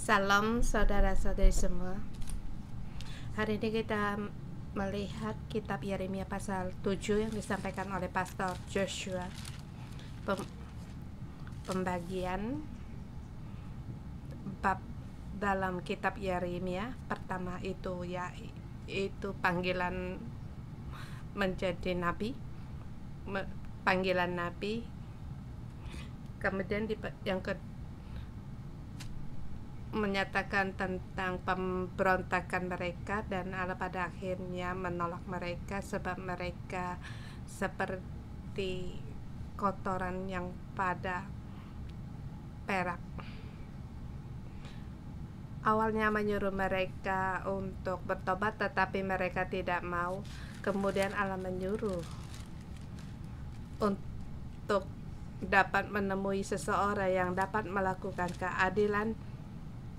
Salam saudara-saudari semua. Hari ini kita melihat kitab Yeremia pasal 7 yang disampaikan oleh Pastor Joshua. Pembagian bab dalam kitab Yeremia pertama itu yaitu panggilan menjadi nabi, panggilan nabi. Kemudian yang menyatakan tentang pemberontakan mereka, dan Allah pada akhirnya menolak mereka sebab mereka seperti kotoran yang pada perak. Awalnya menyuruh mereka untuk bertobat, tetapi mereka tidak mau. Kemudian Allah menyuruh untuk dapat menemui seseorang yang dapat melakukan keadilan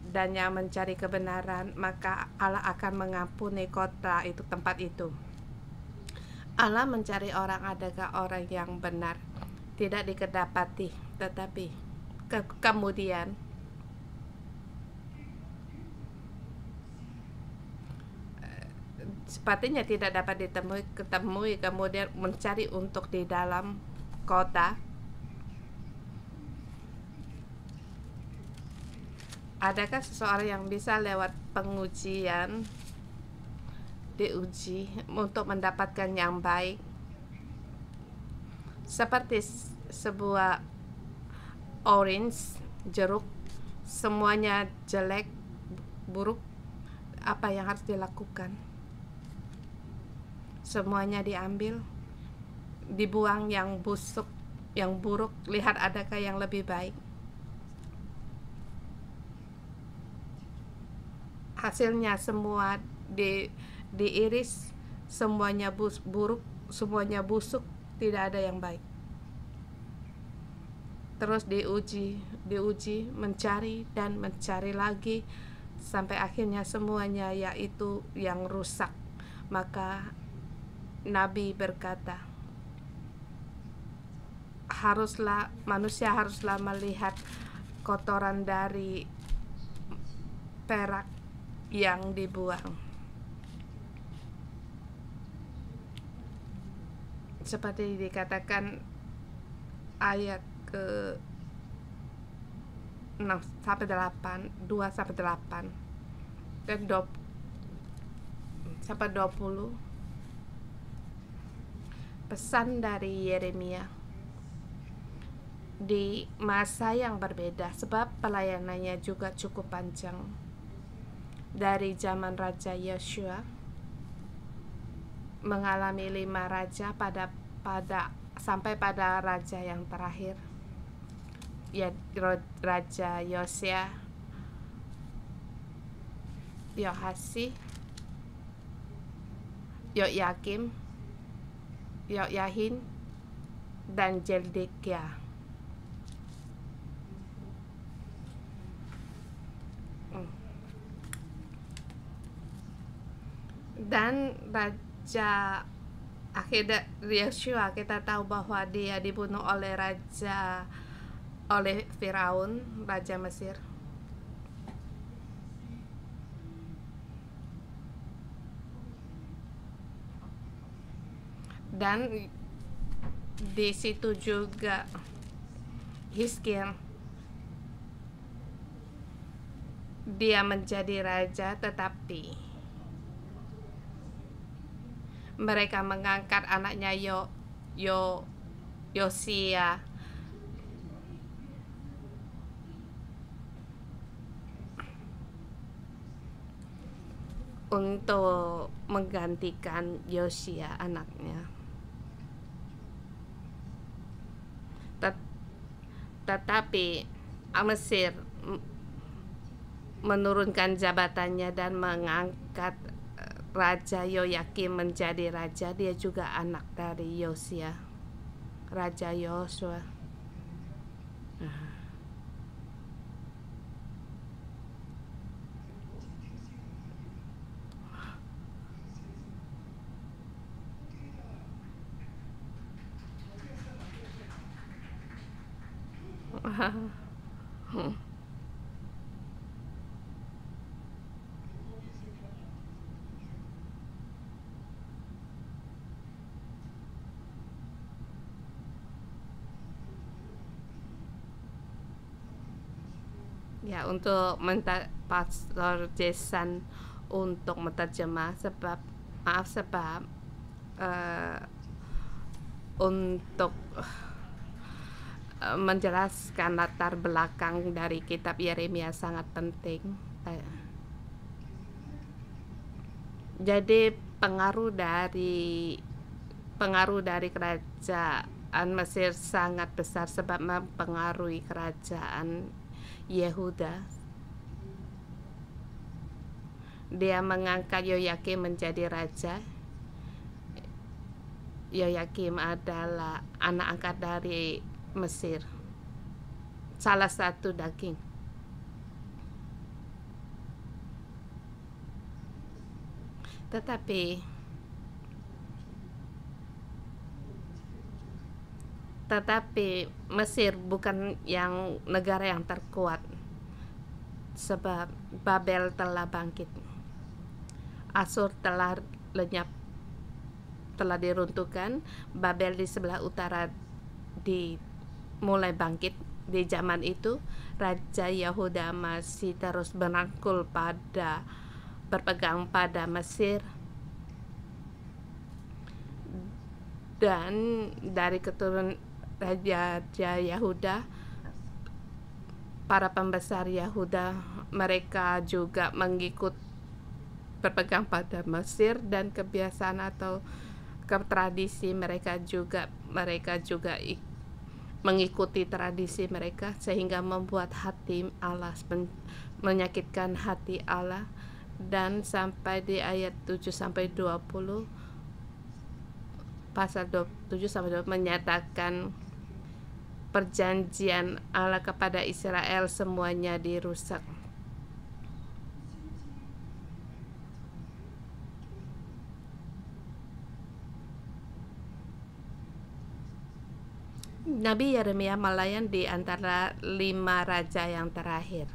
dan yang mencari kebenaran, maka Allah akan mengampuni kota itu, tempat itu. Allah mencari orang, adakah orang yang benar tidak dikedapati, tetapi kemudian sepertinya tidak dapat ditemui, kemudian mencari untuk di dalam kota. Adakah seseorang yang bisa lewat pengujian diuji untuk mendapatkan yang baik? Seperti sebuah orange, jeruk, semuanya jelek, buruk. Apa yang harus dilakukan? Semuanya diambil, dibuang yang busuk, yang buruk. Lihat adakah yang lebih baik. Hasilnya semua diiris, semuanya buruk, semuanya busuk, tidak ada yang baik. Terus diuji, mencari dan mencari lagi sampai akhirnya semuanya yaitu yang rusak. Maka Nabi berkata, manusia haruslah melihat kotoran dari perak yang dibuang. Seperti dikatakan ayat ke 6-8, 2-8 dan 20. Pesan dari Yeremia di masa yang berbeda, sebab pelayanannya juga cukup panjang. Dari zaman Raja Yosua mengalami 5 raja sampai pada raja yang terakhir, ya, Raja Yosia, Yohasi, Yoyakim, Yoyahin, dan Jeldekia. Dan Raja akhirnya Yosua, kita tahu bahwa dia dibunuh oleh Firaun, Raja Mesir. Dan di situ juga Hizkia, dia menjadi raja, tetapi mereka mengangkat anaknya Yosia untuk menggantikan Yosia anaknya. Tetapi Mesir menurunkan jabatannya dan mengangkat Raja Yoyakim menjadi raja. Dia juga anak dari Yosia, Raja Yosua. Ya, untuk minta Pastor Jason untuk menterjemah sebab eh, untuk menjelaskan latar belakang dari kitab Yeremia sangat penting. Jadi pengaruh dari kerajaan Mesir sangat besar sebab mempengaruhi kerajaan Yehuda. Dia mengangkat Yoyakim menjadi raja. Yoyakim adalah anak angkat dari Mesir, salah satu daging. Tetapi Mesir bukan yang negara yang terkuat sebab Babel telah bangkit. Asur telah lenyap, telah diruntuhkan. Babel di sebelah utara mulai bangkit. Di zaman itu Raja Yehuda masih terus berpegang pada Mesir, dan dari keturunan Raja Yehuda, para pembesar Yehuda, mereka juga berpegang pada Mesir, dan kebiasaan atau tradisi mereka juga mengikuti tradisi mereka, sehingga membuat hati Allah, menyakitkan hati Allah. Dan sampai di ayat 7-20, pasal 7-20 menyatakan perjanjian Allah kepada Israel semuanya dirusak. Nabi Yeremia melayan di antara 5 raja yang terakhir,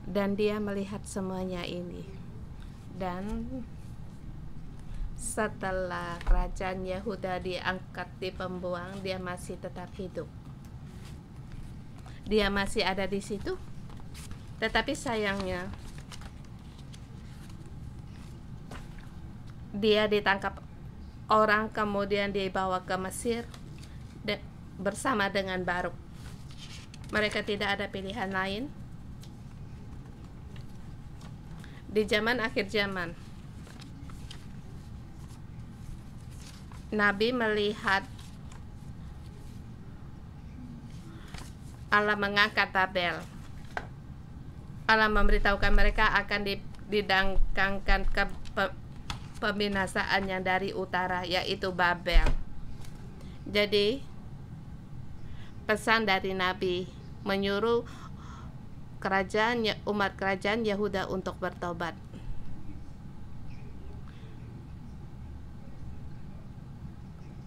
dan dia melihat semuanya ini. Dan setelah kerajaan Yehuda diangkat di pembuang, dia masih tetap hidup. Dia masih ada di situ, tetapi sayangnya dia ditangkap orang, kemudian dibawa ke Mesir bersama dengan Baruk. Mereka tidak ada pilihan lain. Di zaman akhir zaman, Nabi melihat Allah mengangkat Babel. Allah memberitahukan mereka akan didangkangkan ke pembinasaan yang dari utara, yaitu Babel. Jadi pesan dari Nabi menyuruh umat kerajaan Yehuda untuk bertobat.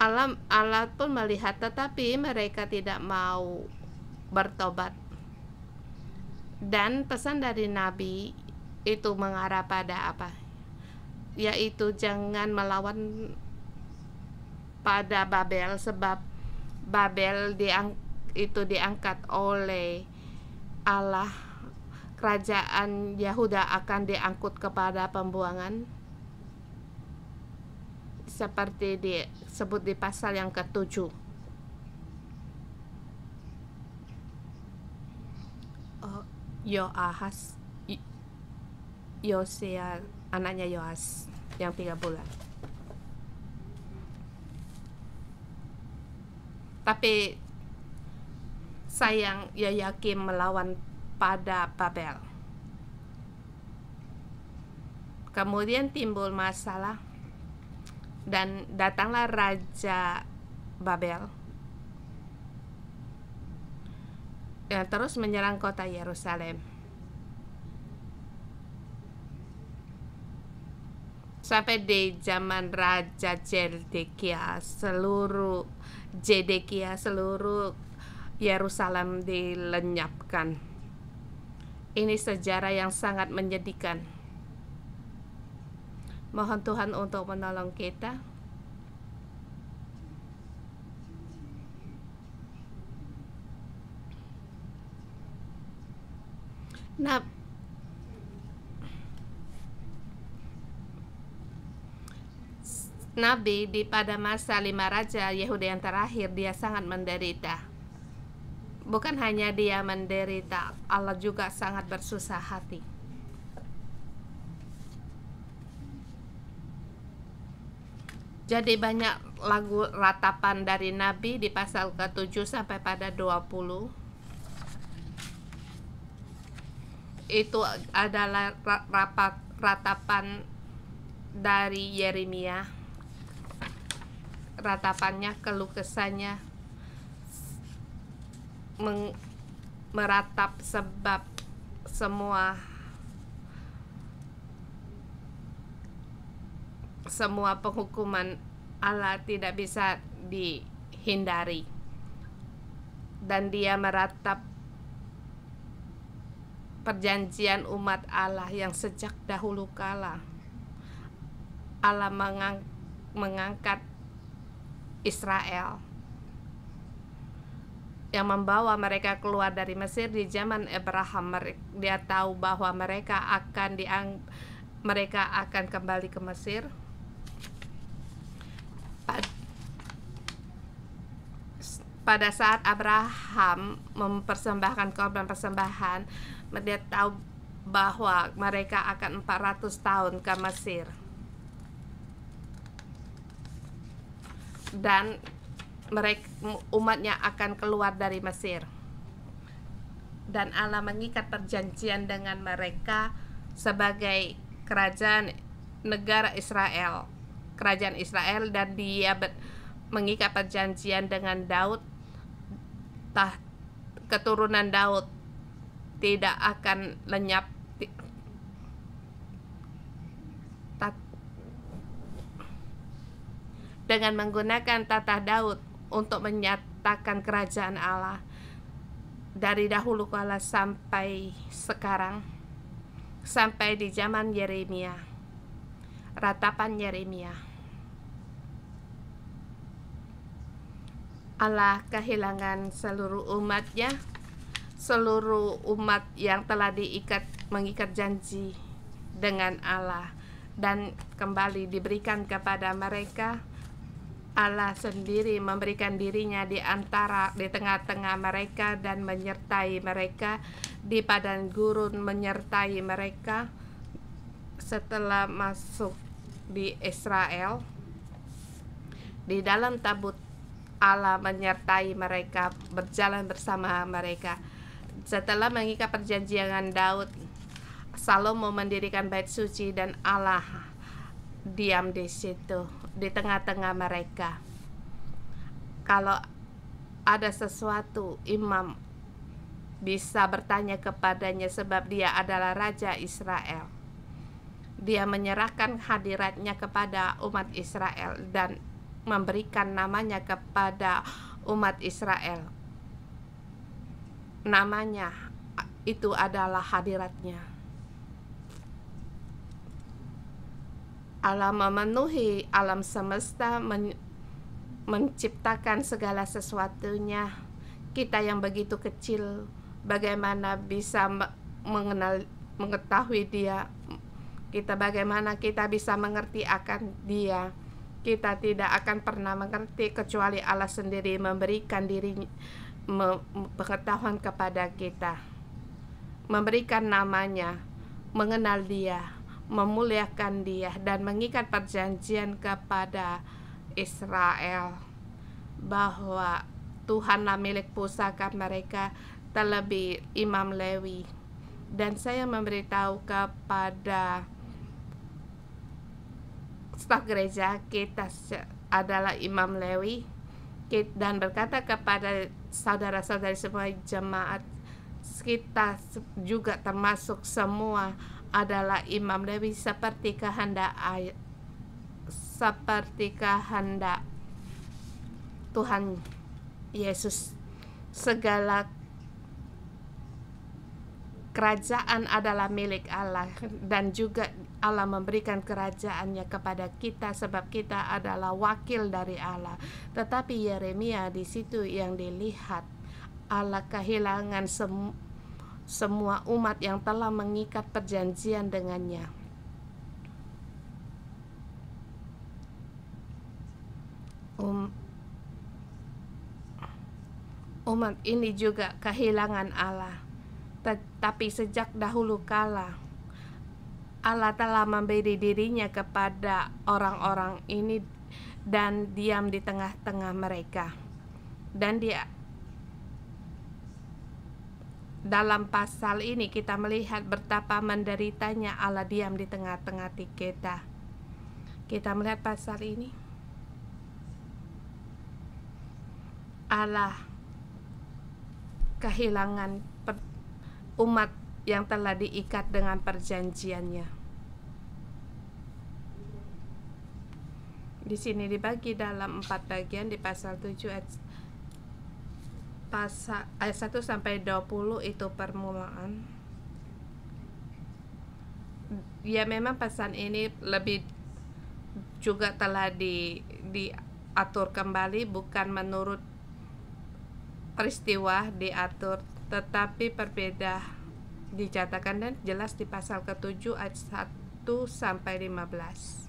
Allah pun melihat, tetapi mereka tidak mau bertobat. Dan pesan dari Nabi itu mengarah pada apa? Yaitu jangan melawan pada Babel, sebab Babel diangkat oleh Allah. Kerajaan Yehuda akan diangkut kepada pembuangan, seperti disebut di pasal yang ke-7. Yosia, anaknya Yoas yang 3 bulan. Tapi sayang, Yoyakim melawan pada Babel. Kemudian timbul masalah, dan datanglah Raja Babel yang terus menyerang kota Yerusalem. Sampai di zaman Raja Zedekia, seluruh Yerusalem dilenyapkan. Ini sejarah yang sangat menyedihkan. Mohon Tuhan untuk menolong kita. Nah, Nabi pada masa 5 raja Yehuda yang terakhir, dia sangat menderita. Bukan hanya dia menderita, Allah juga sangat bersusah hati. Jadi banyak lagu ratapan dari Nabi di pasal ke-7 sampai pada 20. Itu adalah ratapan dari Yeremia. Ratapannya, keluh kesahnya, meratap sebab semua penghukuman Allah tidak bisa dihindari, dan dia meratap perjanjian umat Allah yang sejak dahulu kala Allah mengangkat Israel, yang membawa mereka keluar dari Mesir di zaman Abraham. Dia tahu bahwa mereka akan kembali ke Mesir. Pada saat Abraham mempersembahkan korban persembahan, dia tahu bahwa mereka akan 400 tahun ke Mesir, dan umatnya akan keluar dari Mesir, dan Allah mengikat perjanjian dengan mereka sebagai kerajaan negara Israel, kerajaan Israel, dan dia mengikat perjanjian dengan Daud. Keturunan Daud tidak akan lenyap. Dengan menggunakan tata Daud untuk menyatakan kerajaan Allah dari dahulu kala sampai sekarang, sampai di zaman Yeremia, ratapan Yeremia. Allah kehilangan seluruh umatnya, seluruh umat yang telah mengikat janji dengan Allah, dan kembali diberikan kepada mereka. Allah sendiri memberikan dirinya di tengah-tengah mereka dan menyertai mereka di padang gurun, menyertai mereka setelah masuk di Israel. Di dalam tabut Allah menyertai mereka, berjalan bersama mereka. Setelah mengikat perjanjian dengan Daud, Salomo mendirikan bait suci, dan Allah diam di situ, di tengah-tengah mereka. Kalau ada sesuatu, imam bisa bertanya kepadanya sebab dia adalah Raja Israel. Dia menyerahkan hadiratnya kepada umat Israel dan memberikan namanya kepada umat Israel. Namanya itu adalah hadiratnya. Allah memenuhi alam semesta, menciptakan segala sesuatunya. Kita yang begitu kecil, bagaimana bisa mengetahui Dia? Bagaimana kita bisa mengerti akan Dia? Kita tidak akan pernah mengerti kecuali Allah sendiri memberikan pengetahuan kepada kita, memberikan namanya, mengenal Dia, memuliakan Dia, dan mengikat perjanjian kepada Israel bahwa Tuhanlah milik pusaka mereka, terlebih Imam Lewi. Dan saya memberitahu kepada staf gereja kita adalah Imam Lewi, dan berkata kepada saudara-saudari semua jemaat, kita juga termasuk semua adalah Imam Lewi seperti kehendak Tuhan Yesus. Segala kerajaan adalah milik Allah, dan juga Allah memberikan kerajaannya kepada kita sebab kita adalah wakil dari Allah. Tetapi Yeremia di situ yang dilihat, Allah kehilangan semua umat yang telah mengikat perjanjian dengannya. Umat ini juga kehilangan Allah, tetapi sejak dahulu kala Allah telah memberi dirinya kepada orang-orang ini dan diam di tengah-tengah mereka. Dan dalam pasal ini kita melihat betapa menderitanya Allah diam di tengah-tengah kita. Kita melihat pasal ini, Allah kehilangan umat yang telah diikat dengan perjanjiannya. Di sini dibagi dalam 4 bagian. Di pasal 7 ayat 1 sampai 20 itu permulaan. Ya, memang pasal ini lebih juga telah diatur kembali, bukan menurut peristiwa diatur, tetapi berbeda dicatatkan dan jelas di pasal ke-7 ayat 1 sampai 15.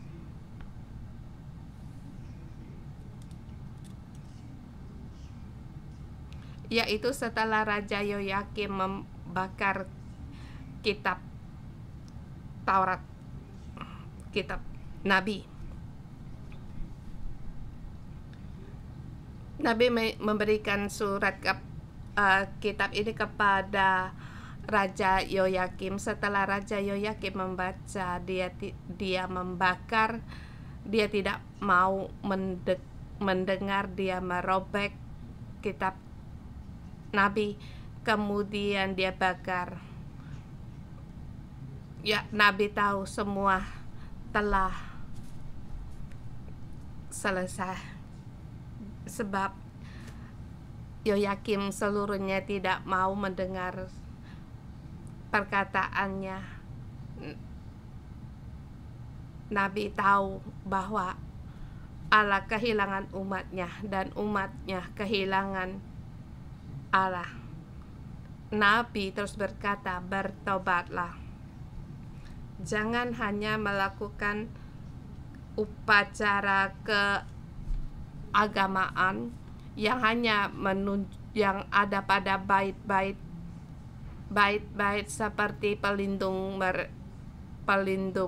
Yaitu setelah Raja Yoyakim membakar kitab Taurat, kitab Nabi. Nabi memberikan surat kitab ini kepada Raja Yoyakim. Setelah Raja Yoyakim membaca, dia membakar, dia tidak mau mendengar, dia merobek kitab Nabi, kemudian dia bakar. Ya, Nabi tahu semua telah selesai, sebab Yoyakim seluruhnya tidak mau mendengar perkataannya. Nabi tahu bahwa Allah kehilangan umatnya dan umatnya kehilangan Allah. Nabi terus berkata, bertobatlah. Jangan hanya melakukan upacara keagamaan yang hanya yang ada pada bait-bait seperti pelindung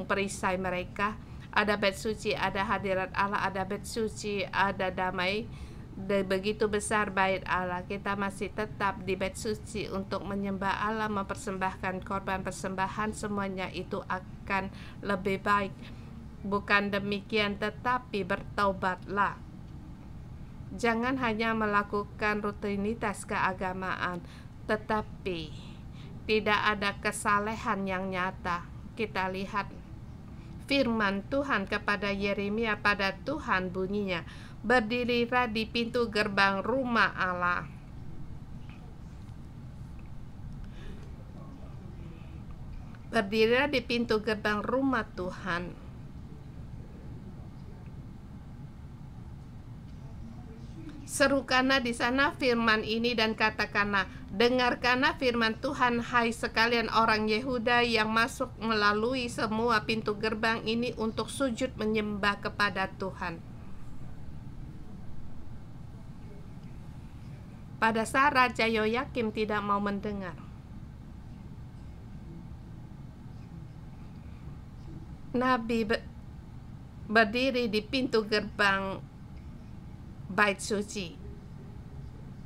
perisai mereka. Ada bait suci, ada hadirat Allah, ada bait suci, ada damai. Begitu besar bait Allah, kita masih tetap di bait suci untuk menyembah Allah, mempersembahkan korban persembahan, semuanya itu akan lebih baik. Bukan demikian, tetapi bertaubatlah. Jangan hanya melakukan rutinitas keagamaan, tetapi tidak ada kesalehan yang nyata. Kita lihat firman Tuhan kepada Yeremia, pada Tuhan bunyinya, berdirilah di pintu gerbang rumah Allah. Berdirilah di pintu gerbang rumah Tuhan. Serukanlah di sana firman ini dan katakanlah, dengarkanlah firman Tuhan, hai sekalian orang Yehuda yang masuk melalui semua pintu gerbang ini untuk sujud menyembah kepada Tuhan. Pada saat Raja Yoyakim tidak mau mendengar, Nabi berdiri di pintu gerbang bait suci.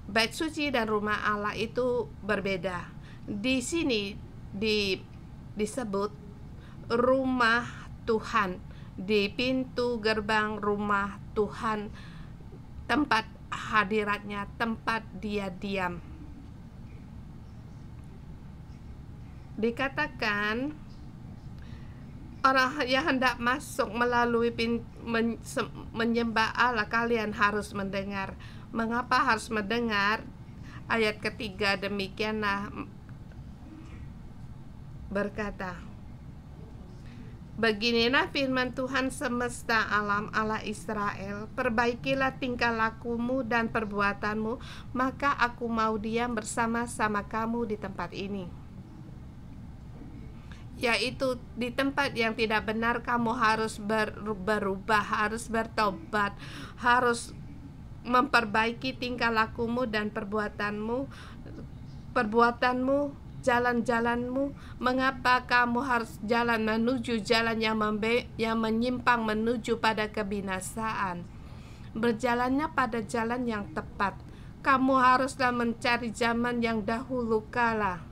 Bait suci dan rumah Allah itu berbeda. Di sini disebut rumah Tuhan, di pintu gerbang rumah Tuhan, tempat hadiratnya, tempat dia diam. Dikatakan orang yang hendak masuk melalui menyembah Allah, kalian harus mendengar. Mengapa harus mendengar? Ayat ketiga demikianlah berkata, beginilah firman Tuhan semesta alam, Allah Israel, perbaikilah tingkah lakumu dan perbuatanmu, maka aku mau diam bersama-sama kamu di tempat ini. yaitu di tempat yang tidak benar kamu harus berubah, harus bertobat, harus memperbaiki tingkah lakumu dan perbuatanmu, jalan-jalanmu. Mengapa kamu harus jalan menuju jalan yang menyimpang menuju pada kebinasaan? Berjalannya pada jalan yang tepat. Kamu haruslah mencari zaman yang dahulu kala.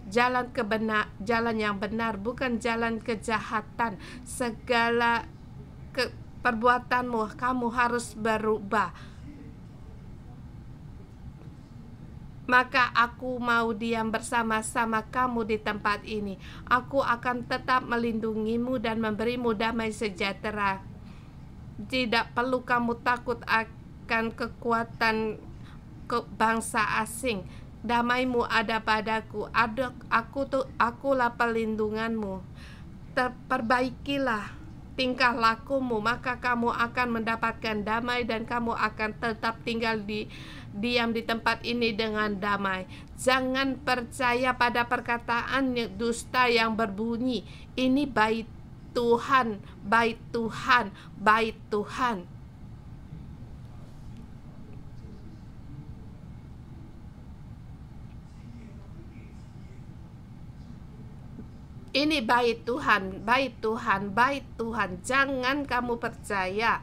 Jalan yang benar, bukan jalan kejahatan. Segala perbuatanmu kamu harus berubah. Maka aku mau diam bersama-sama kamu di tempat ini. Aku akan tetap melindungimu dan memberimu damai sejahtera. Tidak perlu kamu takut akan kekuatan bangsa asing. Damaimu ada padaku. Akulah pelindunganmu. Perbaikilah tingkah lakumu, maka kamu akan mendapatkan damai dan kamu akan tetap tinggal diam di tempat ini dengan damai. Jangan percaya pada perkataan dusta yang berbunyi, ini bait Tuhan, bait Tuhan, bait Tuhan. Ini bait Tuhan, bait Tuhan, bait Tuhan. Jangan kamu percaya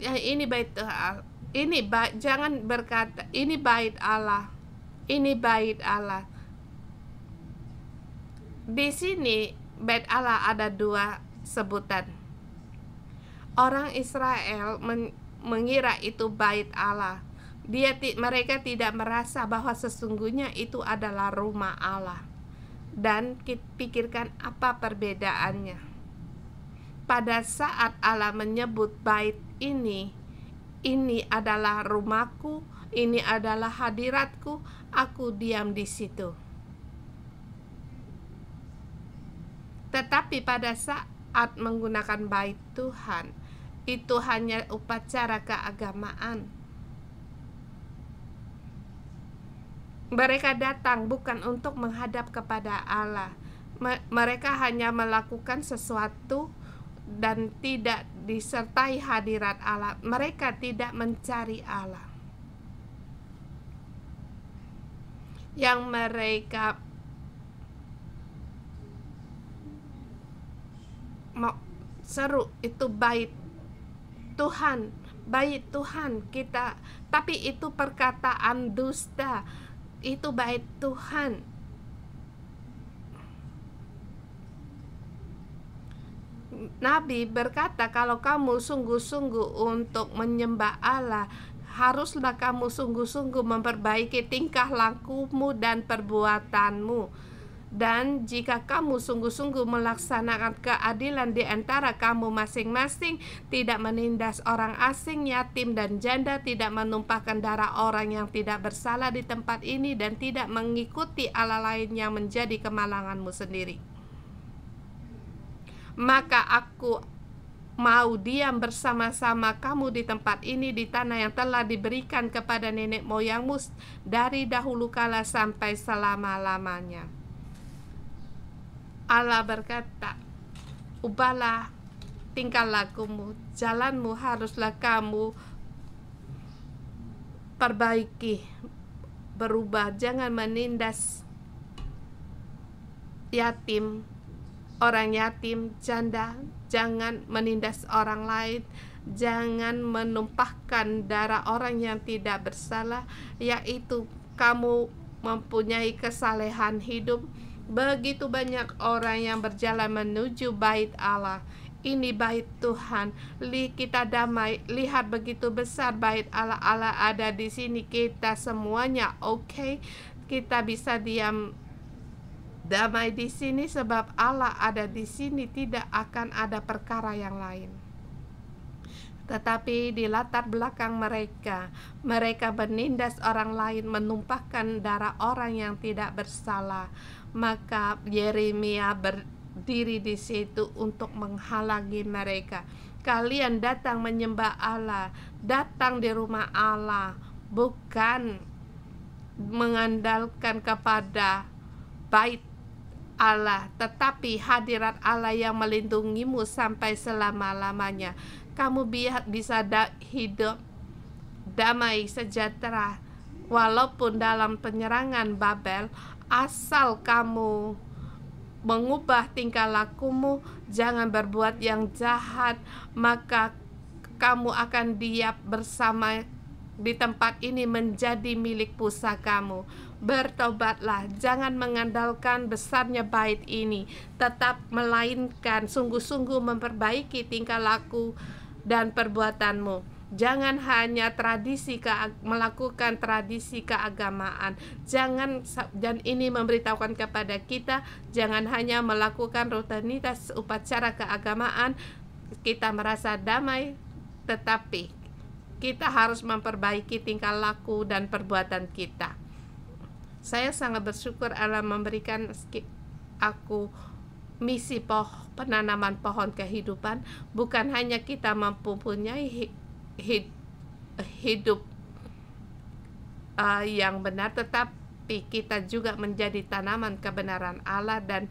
ini bait Tuhan. Jangan berkata ini bait Allah. Ini bait Allah. Di sini bait Allah ada dua sebutan. Orang Israel mengira itu bait Allah. Mereka tidak merasa bahwa sesungguhnya itu adalah rumah Allah. Dan pikirkan apa perbedaannya. Pada saat Allah menyebut bait ini adalah rumahku, ini adalah hadiratku, aku diam di situ. Tetapi pada saat menggunakan bait Tuhan, itu hanya upacara keagamaan. Mereka datang bukan untuk menghadap kepada Allah. Mereka hanya melakukan sesuatu dan tidak disertai hadirat Allah. Mereka tidak mencari Allah. Yang mereka mau seru itu bait Tuhan, bait Tuhan kita. Tapi itu perkataan dusta. Itu bait Tuhan. Nabi berkata, kalau kamu sungguh-sungguh untuk menyembah Allah, haruslah kamu sungguh-sungguh memperbaiki tingkah lakumu dan perbuatanmu. Dan jika kamu sungguh-sungguh melaksanakan keadilan di antara kamu masing-masing, tidak menindas orang asing, yatim dan janda, tidak menumpahkan darah orang yang tidak bersalah di tempat ini, dan tidak mengikuti Allah lain yang menjadi kemalanganmu sendiri, maka aku mau diam bersama-sama kamu di tempat ini, di tanah yang telah diberikan kepada nenek moyangmu dari dahulu kala sampai selama-lamanya. Allah berkata, ubahlah tingkah lakumu, jalanmu haruslah kamu perbaiki, berubah. Jangan menindas yatim, orang yatim, janda. Jangan menindas orang lain. Jangan menumpahkan darah orang yang tidak bersalah, yaitu kamu mempunyai kesalehan hidup. Begitu banyak orang yang berjalan menuju bait Allah. Ini bait Tuhan. Kita damai. Lihat begitu besar bait Allah. Allah ada di sini. Kita semuanya oke. Kita bisa diam damai di sini sebab Allah ada di sini. Tidak akan ada perkara yang lain. Tetapi di latar belakang mereka menindas orang lain, menumpahkan darah orang yang tidak bersalah. Maka Yeremia berdiri di situ untuk menghalangi mereka. Kalian datang menyembah Allah, datang di rumah Allah, bukan mengandalkan kepada bait Allah, tetapi hadirat Allah yang melindungimu sampai selama-lamanya. Kamu bisa hidup damai sejahtera walaupun dalam penyerangan Babel, asal kamu mengubah tingkah lakumu, jangan berbuat yang jahat, maka kamu akan diam bersama di tempat ini menjadi milik pusakamu. Bertobatlah, jangan mengandalkan besarnya bait ini, tetap melainkan sungguh-sungguh memperbaiki tingkah laku dan perbuatanmu. Jangan hanya melakukan tradisi keagamaan. Dan ini memberitahukan kepada kita, jangan hanya melakukan rutinitas upacara keagamaan kita merasa damai, tetapi kita harus memperbaiki tingkah laku dan perbuatan kita. Saya sangat bersyukur Allah memberikan aku misi penanaman pohon kehidupan. Bukan hanya kita mempunyai hidup yang benar, tetapi kita juga menjadi tanaman kebenaran Allah dan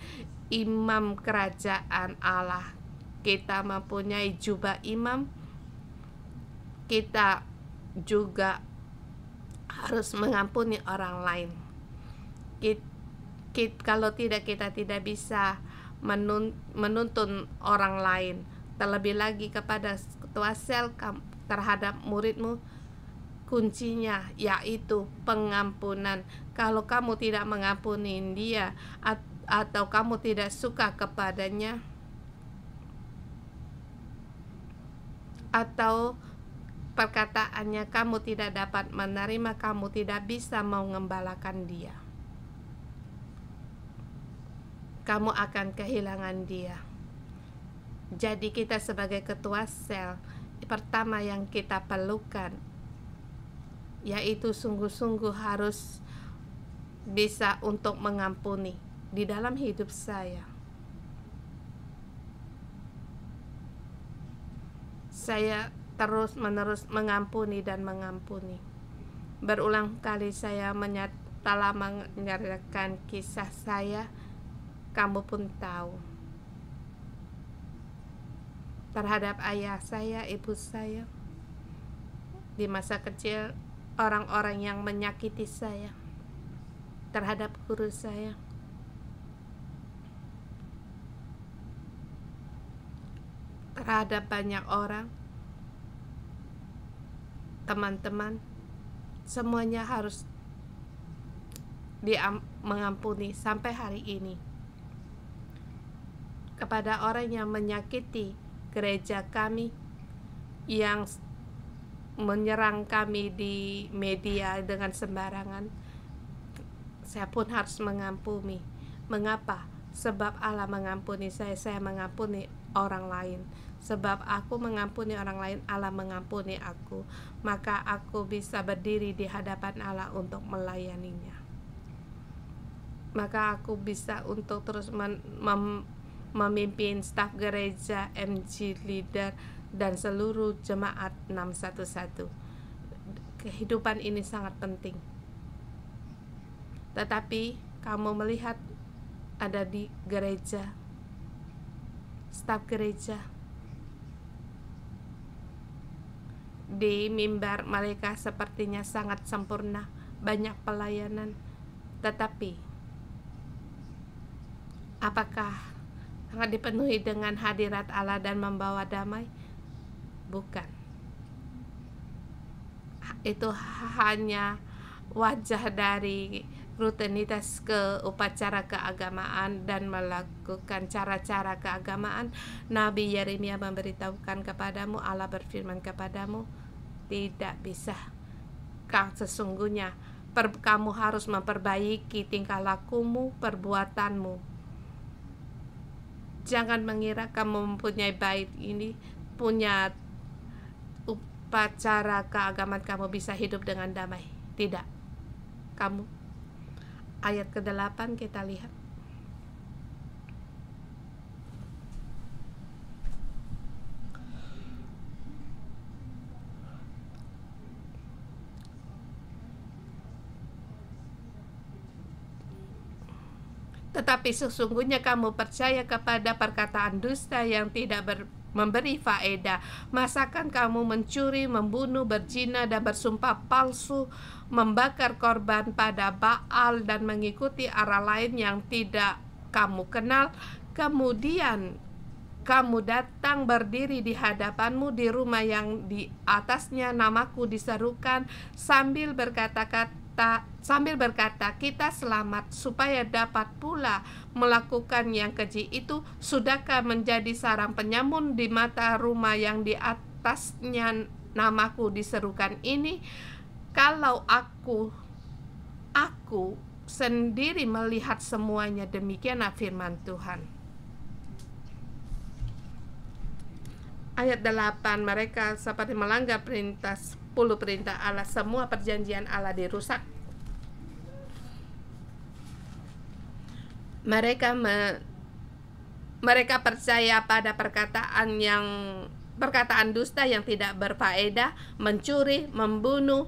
imam kerajaan Allah. Kita mempunyai jubah imam. Kita juga harus mengampuni orang lain. Kalau tidak, kita tidak bisa menuntun orang lain. Terlebih lagi kepada ketua sel terhadap muridmu, kuncinya yaitu pengampunan. Kalau kamu tidak mengampuni dia atau kamu tidak suka kepadanya, atau perkataannya kamu tidak dapat menerima, kamu tidak bisa mengembalakan dia. Kamu akan kehilangan dia. Jadi kita sebagai ketua sel, pertama yang kita perlukan yaitu sungguh-sungguh harus bisa untuk mengampuni di dalam hidup saya. Saya terus-menerus mengampuni dan mengampuni. Berulang kali saya telah menyertakan kisah saya, kamu pun tahu. Terhadap ayah saya, ibu saya, di masa kecil, orang-orang yang menyakiti saya, terhadap guru saya, terhadap banyak orang, teman-teman, semuanya harus mengampuni sampai hari ini. Kepada orang yang menyakiti gereja kami, yang menyerang kami di media dengan sembarangan, saya pun harus mengampuni. Mengapa? Sebab Allah mengampuni saya mengampuni orang lain. Sebab aku mengampuni orang lain, Allah mengampuni aku. Maka aku bisa berdiri di hadapan Allah untuk melayaninya. Maka aku bisa untuk terus memimpin staf gereja, MG leader, dan seluruh jemaat 611. Kehidupan ini sangat penting. Tetapi kamu melihat ada di gereja, staf gereja, di mimbar mereka sepertinya sangat sempurna, banyak pelayanan, tetapi apakah sangat dipenuhi dengan hadirat Allah dan membawa damai? Bukan. Itu hanya wajah dari rutinitas upacara keagamaan dan melakukan cara-cara keagamaan. Nabi Yeremia memberitahukan kepadamu, Allah berfirman kepadamu, tidak bisa. Sesungguhnya kamu harus memperbaiki tingkah lakumu, perbuatanmu. Jangan mengira kamu mempunyai bait ini, punya upacara keagamaan, kamu bisa hidup dengan damai. Tidak. Kamu, ayat ke-8 kita lihat. Tetapi sesungguhnya kamu percaya kepada perkataan dusta yang tidak memberi faedah. Masakan kamu mencuri, membunuh, berzina, dan bersumpah palsu, membakar korban pada Baal, dan mengikuti arah lain yang tidak kamu kenal? Kemudian kamu datang berdiri di hadapanmu di rumah yang di atasnya namaku diserukan sambil berkata, kita selamat, supaya dapat pula melakukan yang keji itu. Sudahkah menjadi sarang penyamun di mata rumah yang di atasnya namaku diserukan ini? Kalau aku sendiri melihat semuanya, demikianlah firman Tuhan. Ayat 8, mereka seperti melanggar perintah 10 perintah Allah, semua perjanjian Allah dirusak. Mereka percaya pada perkataan dusta yang tidak berfaedah, mencuri, membunuh,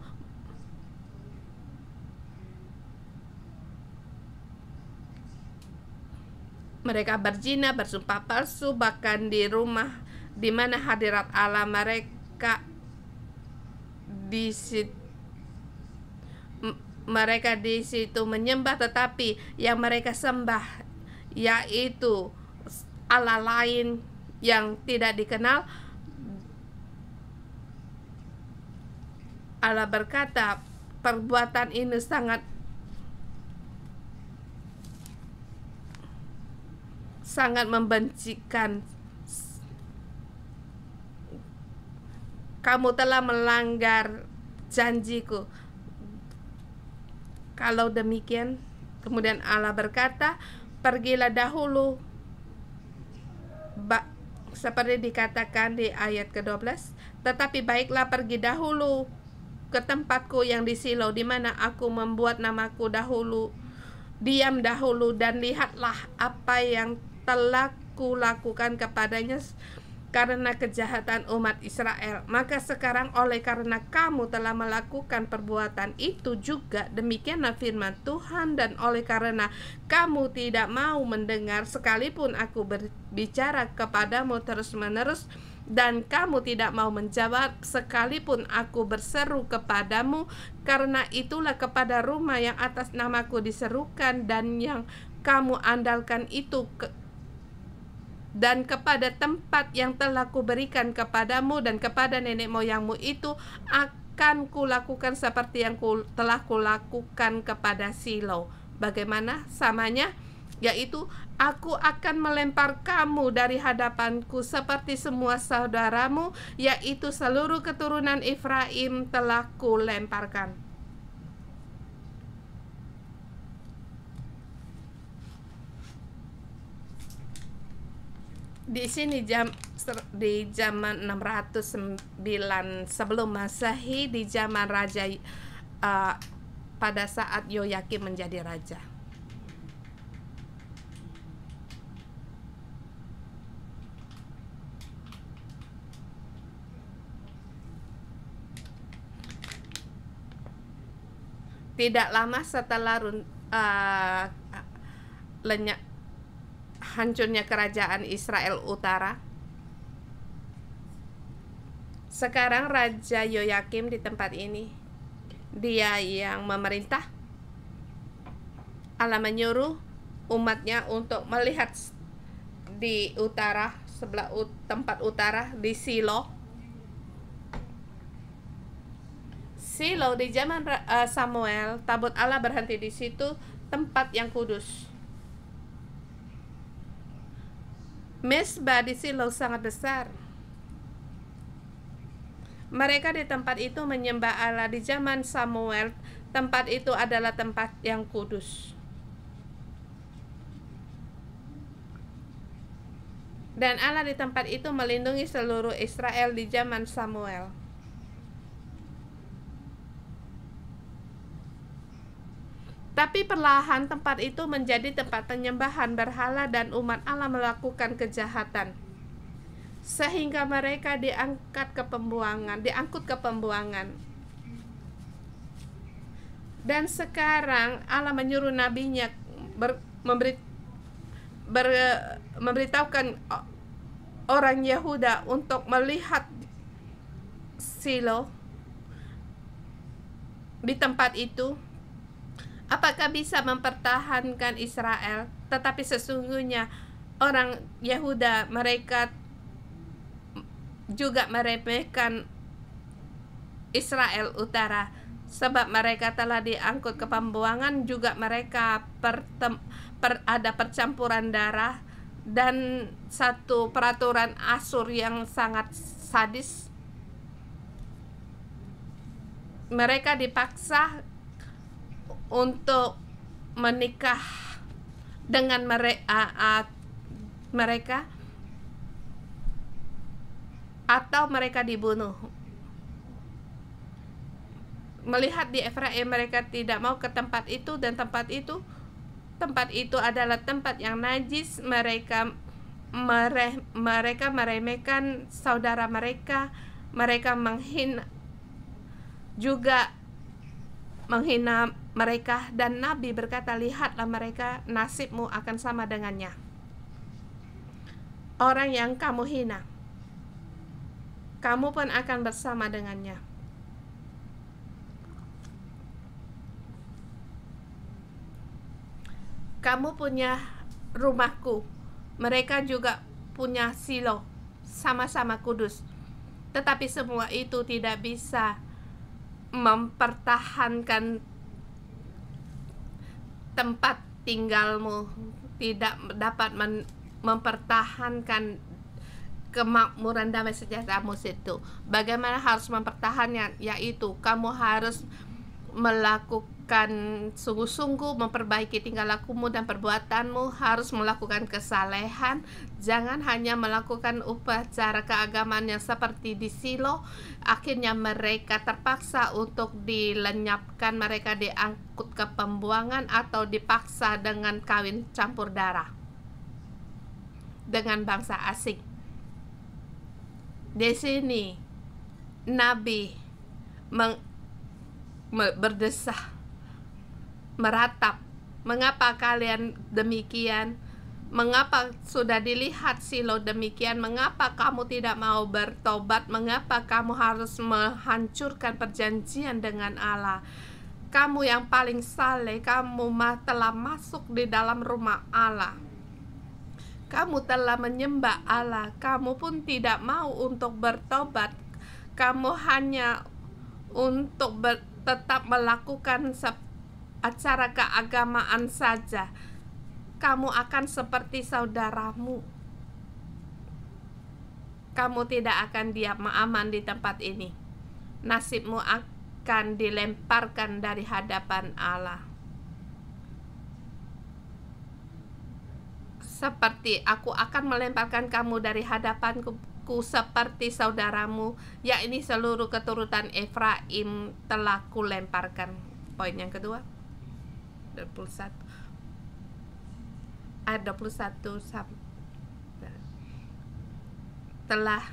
mereka berzina, bersumpah palsu, bahkan di rumah di mana hadirat Allah mereka di situ menyembah, tetapi yang mereka sembah yaitu Allah lain yang tidak dikenal. Allah berkata, perbuatan ini sangat membencikan. Kamu telah melanggar janjiku. Kalau demikian, kemudian Allah berkata, pergilah dahulu, seperti dikatakan di ayat ke-12, tetapi baiklah pergi dahulu ke tempatku yang di Silo, di mana aku membuat namaku dahulu, diam dahulu, dan lihatlah apa yang telah kulakukan kepadanya karena kejahatan umat Israel. Maka sekarang oleh karena kamu telah melakukan perbuatan itu juga, demikianlah firman Tuhan, dan oleh karena kamu tidak mau mendengar sekalipun aku berbicara kepadamu terus-menerus, dan kamu tidak mau menjawab sekalipun aku berseru kepadamu, karena itulah kepada rumah yang atas namaku diserukan dan yang kamu andalkan itu dan kepada tempat yang telah kuberikan kepadamu dan kepada nenek moyangmu itu akan kulakukan seperti yang telah kulakukan kepada Silo. Bagaimana samanya? Yaitu, aku akan melempar kamu dari hadapanku seperti semua saudaramu, yaitu seluruh keturunan Efraim telah kulemparkan. Di sini di zaman 609 sebelum Masehi, di zaman raja pada saat Yoyakim menjadi raja. Tidak lama setelah hancurnya kerajaan Israel Utara, sekarang Raja Yoyakim di tempat ini, dia yang memerintah. Allah menyuruh umatnya untuk melihat di utara, sebelah tempat utara, di Silo. Silo di zaman Samuel, tabut Allah berhenti di situ, tempat yang kudus. Mesbah di Silo sangat besar. Mereka di tempat itu menyembah Allah. Di zaman Samuel, tempat itu adalah tempat yang kudus. Dan Allah di tempat itu melindungi seluruh Israel di zaman Samuel. Tapi perlahan tempat itu menjadi tempat penyembahan berhala dan umat Allah melakukan kejahatan, sehingga mereka diangkut ke pembuangan. Dan sekarang Allah menyuruh nabinya memberitahukan orang Yehuda untuk melihat Silo di tempat itu, apakah bisa mempertahankan Israel? Tetapi sesungguhnya orang Yehuda mereka juga meremehkan Israel Utara, sebab mereka telah diangkut ke pembuangan, juga mereka ada percampuran darah dan satu peraturan Asur yang sangat sadis. Mereka dipaksa untuk menikah dengan mereka atau mereka dibunuh. Melihat di Efraim mereka tidak mau ke tempat itu, dan tempat itu adalah tempat yang najis. Mereka meremehkan saudara mereka, mereka menghina mereka, dan Nabi berkata, lihatlah mereka, nasibmu akan sama dengannya. Orang yang kamu hina, kamu pun akan bersama dengannya. Kamu punya rumahku, mereka juga punya Silo, sama-sama kudus. Tetapi semua itu tidak bisa mempertahankan tempat tinggalmu, tidak dapat mempertahankan kemakmuran damai sejahteramu situ. Bagaimana harus mempertahankannya? Yaitu kamu harus melakukan sungguh-sungguh memperbaiki tingkah lakumu dan perbuatanmu, harus melakukan kesalehan. Jangan hanya melakukan upacara keagamaan yang seperti di Silo. Akhirnya mereka terpaksa untuk dilenyapkan, mereka diangkut ke pembuangan atau dipaksa dengan kawin campur darah dengan bangsa asing. Di sini Nabi berdesah, meratap, mengapa kalian demikian? Mengapa sudah dilihat Silo demikian? Mengapa kamu tidak mau bertobat? Mengapa kamu harus menghancurkan perjanjian dengan Allah? Kamu yang paling saleh, kamu telah masuk di dalam rumah Allah. Kamu telah menyembah Allah, kamu pun tidak mau untuk bertobat. Kamu hanya untuk tetap melakukan acara keagamaan saja. Kamu akan seperti saudaramu. Kamu tidak akan diam aman di tempat ini. Nasibmu akan dilemparkan dari hadapan Allah. Seperti aku akan melemparkan kamu dari hadapanku seperti saudaramu, yakni seluruh keturunan Efraim telah kulemparkan. Poin yang kedua, 21 ayat 21, telah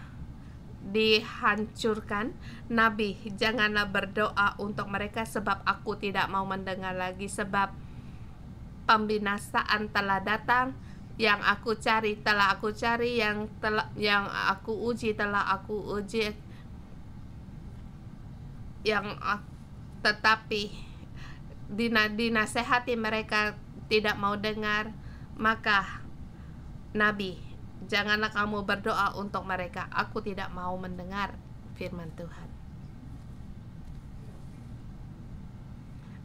dihancurkan. Nabi, janganlah berdoa untuk mereka, sebab aku tidak mau mendengar lagi, sebab pembinasaan telah datang. Yang aku cari telah aku cari, yang aku uji telah aku uji, tetapi dinasehati mereka tidak mau dengar. Maka Nabi, janganlah kamu berdoa untuk mereka, aku tidak mau mendengar firman Tuhan.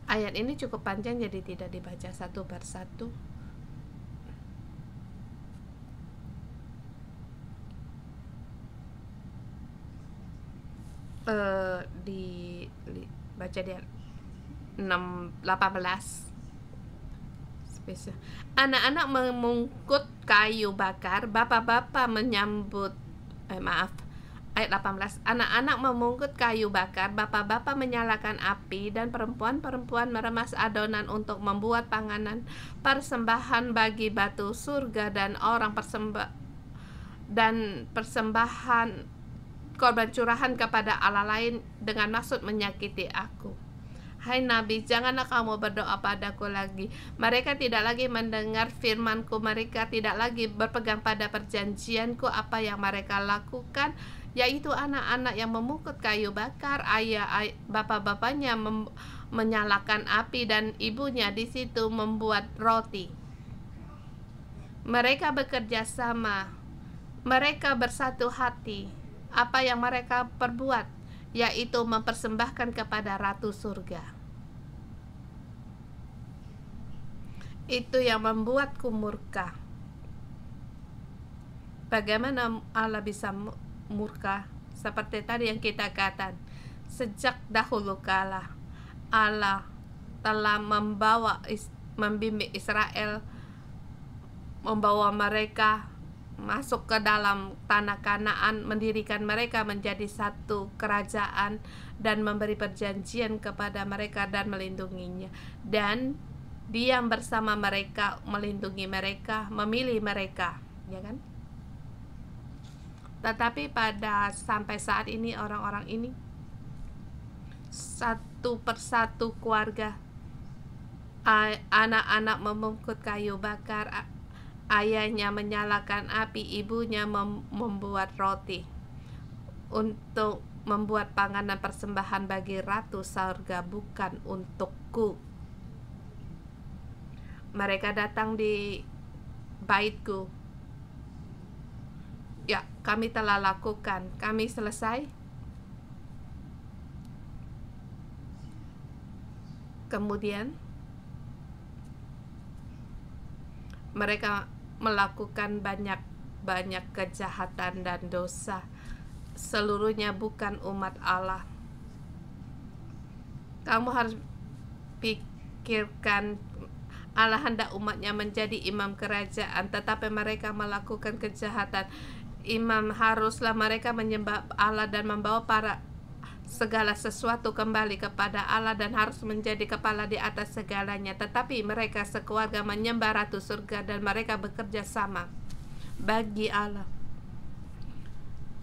Ayat ini cukup panjang, jadi tidak dibaca satu persatu. Baca dia 18. Anak-anak memungkut kayu bakar, bapak-bapak menyambut ayat 18. Anak-anak memungkut kayu bakar, bapak-bapak menyalakan api, dan perempuan-perempuan meremas adonan untuk membuat panganan persembahan bagi batu surga dan persembahan korban curahan kepada Allah lain dengan maksud menyakiti aku. Hai Nabi, janganlah kamu berdoa padaku lagi. Mereka tidak lagi mendengar firmanku, mereka tidak lagi berpegang pada perjanjianku. Apa yang mereka lakukan, yaitu anak-anak yang memukul kayu bakar, bapak-bapaknya menyalakan api, dan ibunya di situ membuat roti. Mereka bekerja sama, mereka bersatu hati. Apa yang mereka perbuat, yaitu mempersembahkan kepada Ratu Surga. Itu yang membuatku murka. Bagaimana Allah bisa murka? Seperti tadi yang kita katakan, sejak dahulu kala Allah telah membimbing Israel, membawa mereka masuk ke dalam tanah Kanaan, mendirikan mereka menjadi satu kerajaan, dan memberi perjanjian kepada mereka dan melindunginya, dan diam bersama mereka, melindungi mereka, memilih mereka, ya kan? Tetapi sampai saat ini orang-orang ini satu persatu keluarga, anak-anak memungkut kayu bakar, ayahnya menyalakan api, ibunya membuat roti untuk membuat panganan persembahan bagi Ratu Surga, bukan untukku. Mereka datang di baitku. Ya, kami telah lakukan, kami selesai. Kemudian mereka melakukan banyak kejahatan dan dosa. Seluruhnya bukan umat Allah. Kamu harus pikirkan, Allah hendak umatnya menjadi imam kerajaan, tetapi mereka melakukan kejahatan. Imam haruslah mereka menyembah Allah dan membawa segala sesuatu kembali kepada Allah, dan harus menjadi kepala di atas segalanya. Tetapi mereka sekeluarga menyembah Ratu Surga, dan mereka bekerja sama bagi Allah.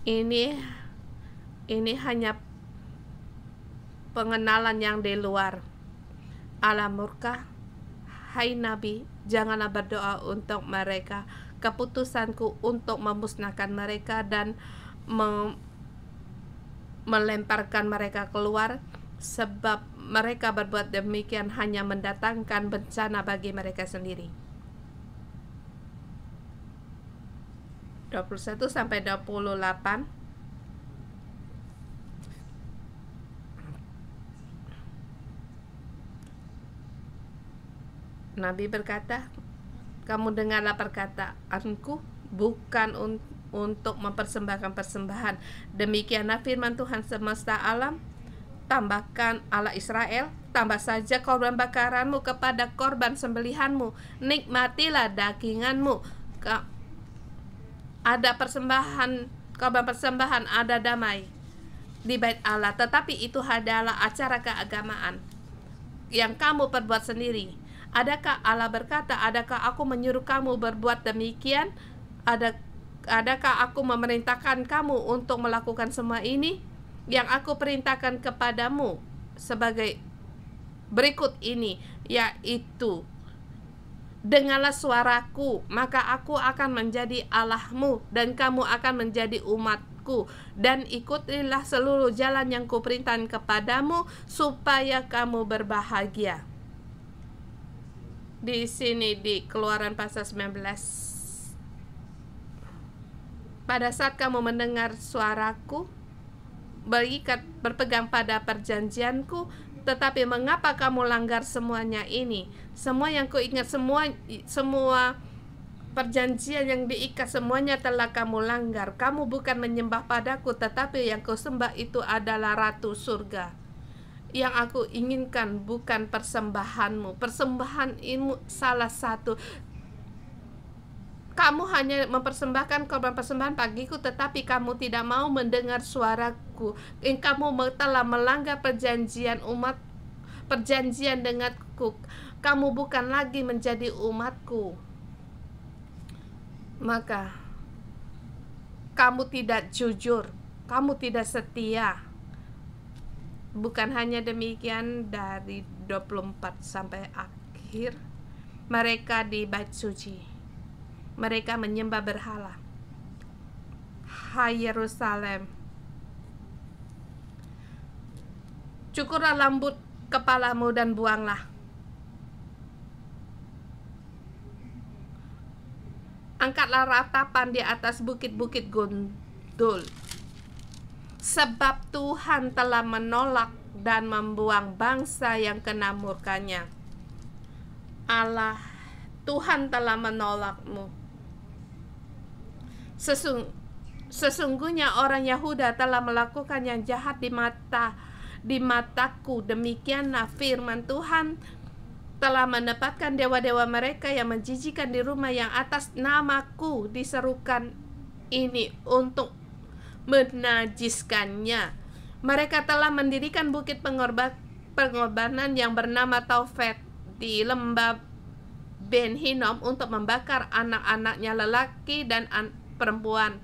Ini hanya pengenalan yang di luar. Allah murka. Hai Nabi, janganlah berdoa untuk mereka. Keputusanku untuk memusnahkan mereka dan melemparkan mereka keluar, sebab mereka berbuat demikian hanya mendatangkan bencana bagi mereka sendiri. 21 sampai 28. Nabi berkata, kamu dengarlah perkataanku, bukan untuk mempersembahkan persembahan. Demikianlah firman Tuhan semesta alam. Tambahkan Allah Israel, tambah saja korban bakaranmu kepada korban sembelihanmu. Nikmatilah daginganmu. Ada persembahan, korban persembahan, ada damai di bait Allah. Tetapi itu adalah acara keagamaan yang kamu perbuat sendiri. Adakah Allah berkata, adakah aku menyuruh kamu berbuat demikian? Adakah aku memerintahkan kamu untuk melakukan semua ini? Yang aku perintahkan kepadamu sebagai berikut ini, yaitu dengarlah suaraku, maka aku akan menjadi Allahmu dan kamu akan menjadi umatku, dan ikutilah seluruh jalan yang kuperintahkan kepadamu supaya kamu berbahagia. Di sini di Keluaran pasal 19. Pada saat kamu mendengar suaraku, berpegang pada perjanjianku, tetapi mengapa kamu langgar semuanya ini? Semua yang kuingat, semua perjanjian yang diikat, semuanya telah kamu langgar. Kamu bukan menyembah padaku, tetapi yang kau sembah itu adalah Ratu Surga. Yang aku inginkan bukan persembahanmu. Persembahan ini salah satu. Kamu hanya mempersembahkan korban persembahan bagiku, tetapi kamu tidak mau mendengar suaraku. Kamu telah melanggar perjanjian denganku. Kamu bukan lagi menjadi umatku. Maka kamu tidak jujur, kamu tidak setia. Bukan hanya demikian, dari 24 sampai akhir mereka di bait suci, mereka menyembah berhala. Hai Yerusalem, cukurlah rambut kepalamu dan buanglah. Angkatlah ratapan di atas bukit-bukit gundul, sebab Tuhan telah menolak dan membuang bangsa yang kena murkanya. Allah, Tuhan telah menolakmu. Sesungguhnya orang Yahuda telah melakukan yang jahat di mataku. Demikianlah firman Tuhan, telah menempatkan dewa-dewa mereka yang menjijikan di rumah yang atas namaku diserukan ini untuk menajiskannya. Mereka telah mendirikan bukit pengorbanan yang bernama Taufet di lembah Ben Hinnom untuk membakar anak-anaknya lelaki dan perempuan.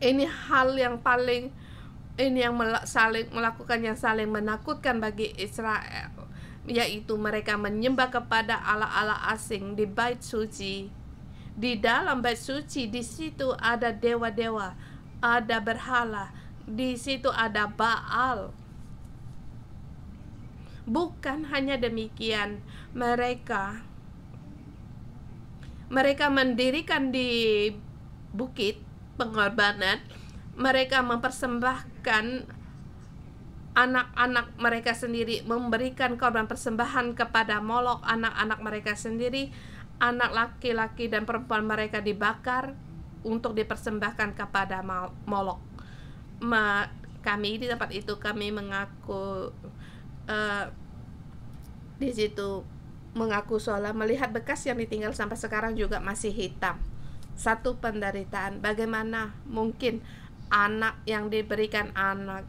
Ini yang saling melakukan yang saling menakutkan bagi Israel, yaitu mereka menyembah kepada allah-allah asing di bait suci. Di dalam bait suci, di situ ada dewa-dewa, ada berhala, di situ ada Baal. Bukan hanya demikian, mereka mendirikan di bukit pengorbanan, mereka mempersembahkan anak-anak mereka sendiri, memberikan korban persembahan kepada Molok. Anak-anak mereka sendiri, anak laki-laki dan perempuan mereka dibakar untuk dipersembahkan kepada Molok. Kami di tempat itu, kami mengaku di situ mengaku sholat, melihat bekas yang ditinggal sampai sekarang juga masih hitam. Satu penderitaan. Bagaimana mungkin anak yang diberikan anak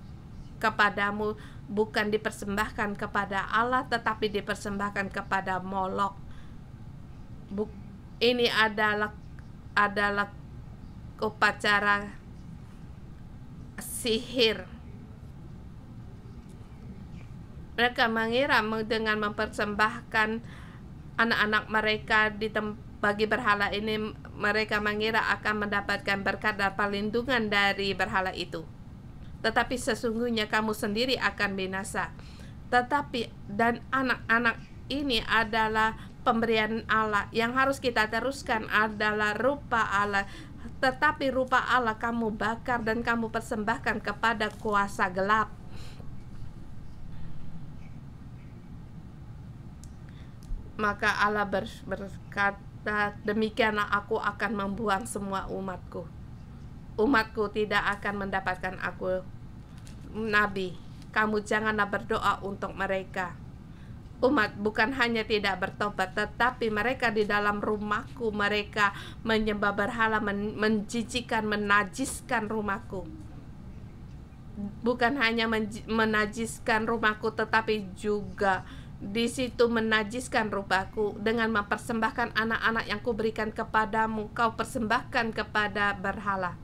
kepadamu bukan dipersembahkan kepada Allah, tetapi dipersembahkan kepada Molok. Ini adalah upacara sihir. Mereka mengira dengan mempersembahkan anak-anak mereka bagi berhala ini, mereka mengira akan mendapatkan berkat dan perlindungan dari berhala itu. Tetapi sesungguhnya kamu sendiri akan binasa. Dan anak-anak ini adalah pemberian Allah. Yang harus kita teruskan adalah rupa Allah. Tetapi rupa Allah kamu bakar dan kamu persembahkan kepada kuasa gelap. Maka Allah berkata, demikianlah aku akan membuang semua umatku. Umatku tidak akan mendapatkan aku nabi. Kamu janganlah berdoa untuk mereka. Umat bukan hanya tidak bertobat, tetapi mereka di dalam rumahku, mereka menyembah berhala, menjijikan, menajiskan rumahku. Bukan hanya menajiskan rumahku, tetapi juga di situ menajiskan rupaku dengan mempersembahkan anak-anak yang kuberikan kepadamu, kau persembahkan kepada berhala.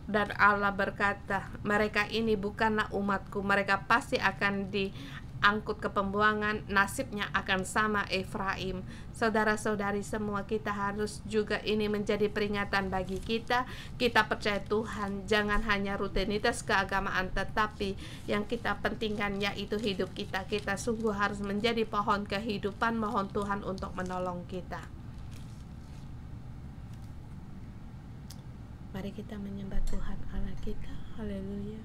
Dan Allah berkata, mereka ini bukanlah umatku, mereka pasti akan diangkut ke pembuangan, nasibnya akan sama Efraim. Saudara-saudari semua, kita harus juga ini menjadi peringatan bagi kita. Kita percaya Tuhan, jangan hanya rutinitas keagamaan, tetapi yang kita pentingkan yaitu hidup kita. Kita sungguh harus menjadi pohon kehidupan. Mohon Tuhan untuk menolong kita. Mari kita menyembah Tuhan Allah kita. Haleluya.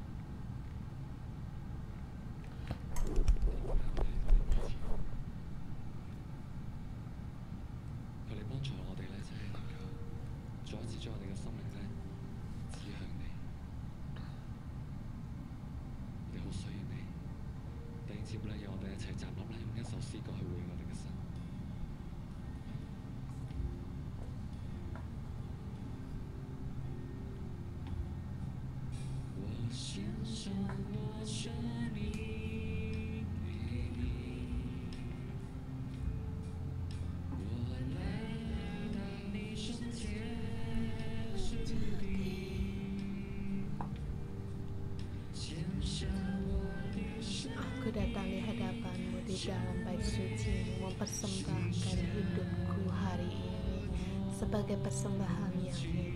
dalam bait suci mempersembahkan hidupku hari ini sebagai persembahan yang hidup.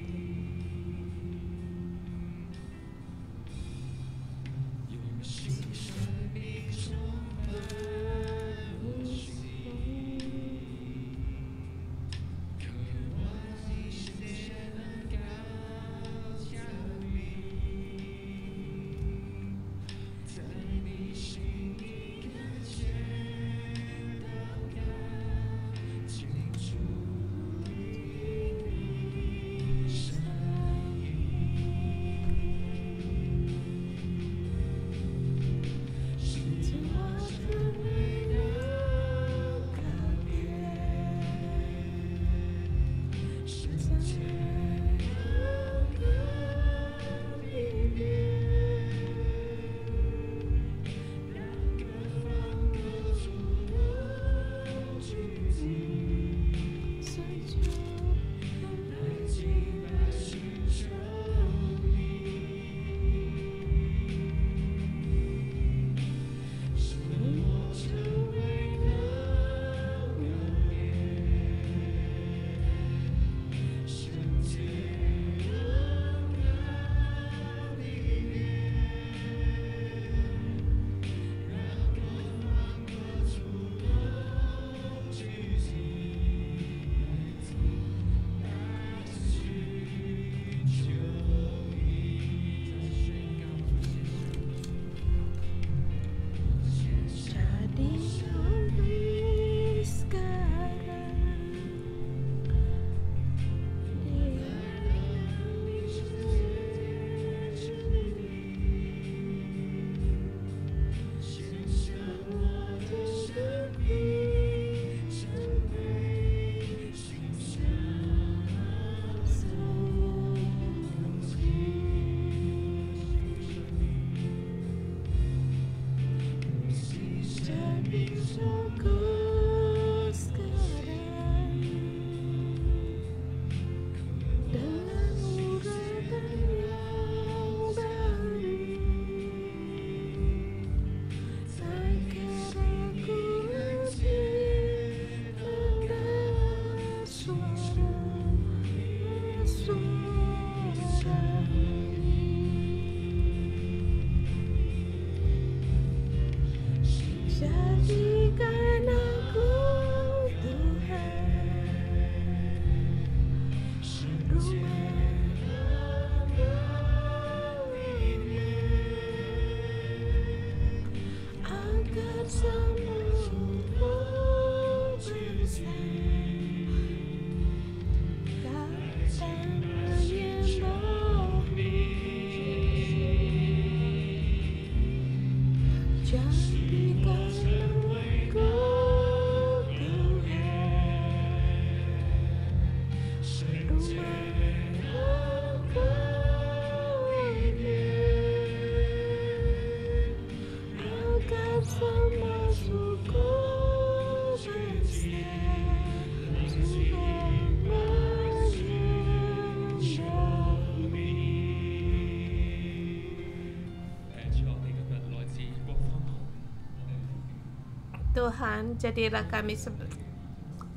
Tuhan, jadilah kami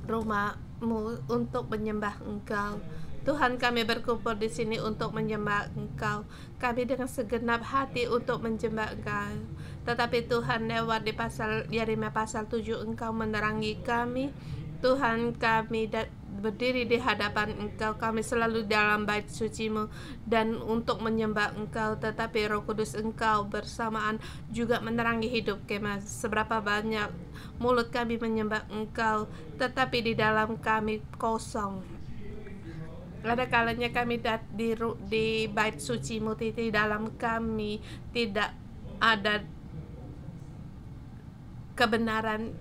rumah-Mu untuk menyembah Engkau. Tuhan, kami berkumpul di sini untuk menyembah Engkau. Kami dengan segenap hati untuk menyembah Engkau. Tetapi Tuhan, lewat di Yeremia pasal 7, Engkau menerangi kami. Tuhan, kami berdiri di hadapan Engkau, kami selalu dalam bait suci-Mu dan untuk menyembah Engkau. Tetapi Roh Kudus Engkau bersamaan juga menerangi hidup kami. Seberapa banyak mulut kami menyembah Engkau, tetapi di dalam kami kosong. Ada kalanya kami di bait suci-Mu, di dalam kami tidak ada kebenaran,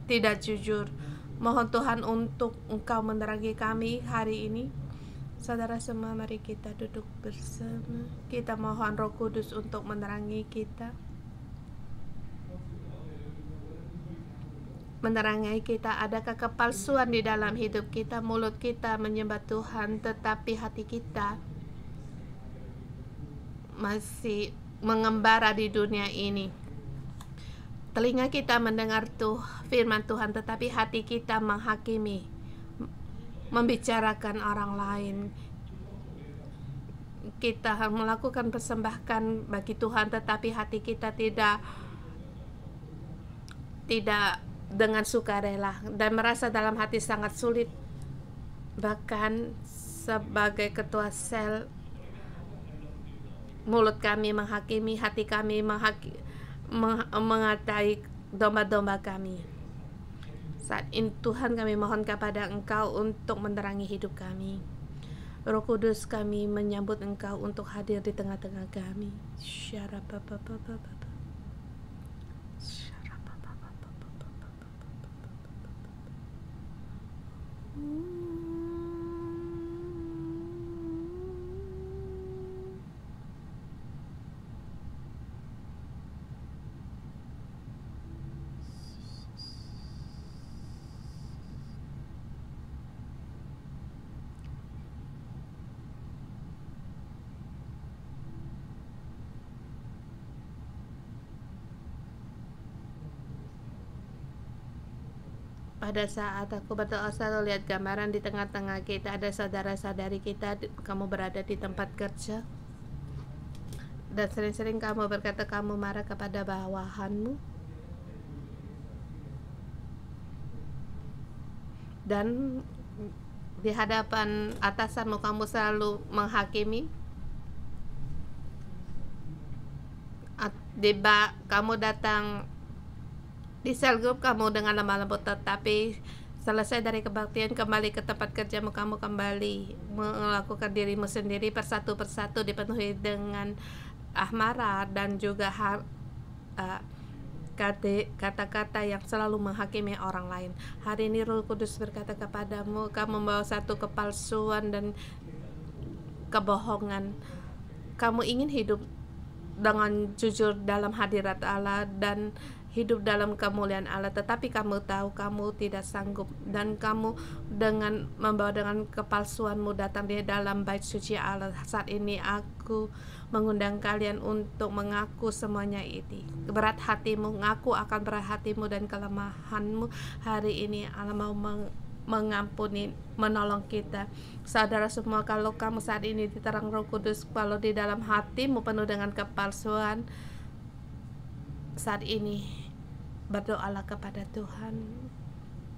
tidak jujur. Mohon Tuhan untuk Engkau menerangi kami hari ini. Saudara semua, mari kita duduk bersama. Kita mohon Roh Kudus untuk menerangi kita. Menerangi kita, adakah kepalsuan di dalam hidup kita? Mulut kita menyembah Tuhan, tetapi hati kita masih mengembara di dunia ini. Telinga kita mendengar firman Tuhan, tetapi hati kita menghakimi, membicarakan orang lain. Kita melakukan persembahkan bagi Tuhan, tetapi hati kita tidak dengan sukarela dan merasa dalam hati sangat sulit. Bahkan sebagai ketua sel, mulut kami menghakimi, hati kami mengatai domba-domba kami. Saat ini Tuhan, kami mohon kepada Engkau untuk menerangi hidup kami. Roh Kudus, kami menyambut Engkau untuk hadir di tengah-tengah kami. Pada saat aku berdoa, selalu lihat gambaran di tengah-tengah kita ada saudara-saudari kita. Kamu berada di tempat kerja dan sering-sering kamu berkata kamu marah kepada bawahanmu, dan di hadapan atasanmu kamu selalu menghakimi. Kamu datang di sel grup kamu dengan lemah lembut, tetapi selesai dari kebaktian kembali ke tempat kerjamu, kamu kembali melakukan dirimu sendiri persatu persatu, dipenuhi dengan amarah dan juga kata-kata yang selalu menghakimi orang lain. Hari ini Roh Kudus berkata kepadamu, kamu membawa satu kepalsuan dan kebohongan. Kamu ingin hidup dengan jujur dalam hadirat Allah dan hidup dalam kemuliaan Allah, tetapi kamu tahu kamu tidak sanggup, dan kamu dengan membawa dengan kepalsuanmu datang di dalam bait suci Allah. Saat ini aku mengundang kalian untuk mengaku semuanya ini. Berat hatimu, ngaku akan berat hatimu dan kelemahanmu. Hari ini Allah mau mengampuni, menolong kita. Saudara semua, kalau kamu saat ini diterang Roh Kudus, kalau di dalam hatimu penuh dengan kepalsuan, saat ini berdoalah kepada Tuhan.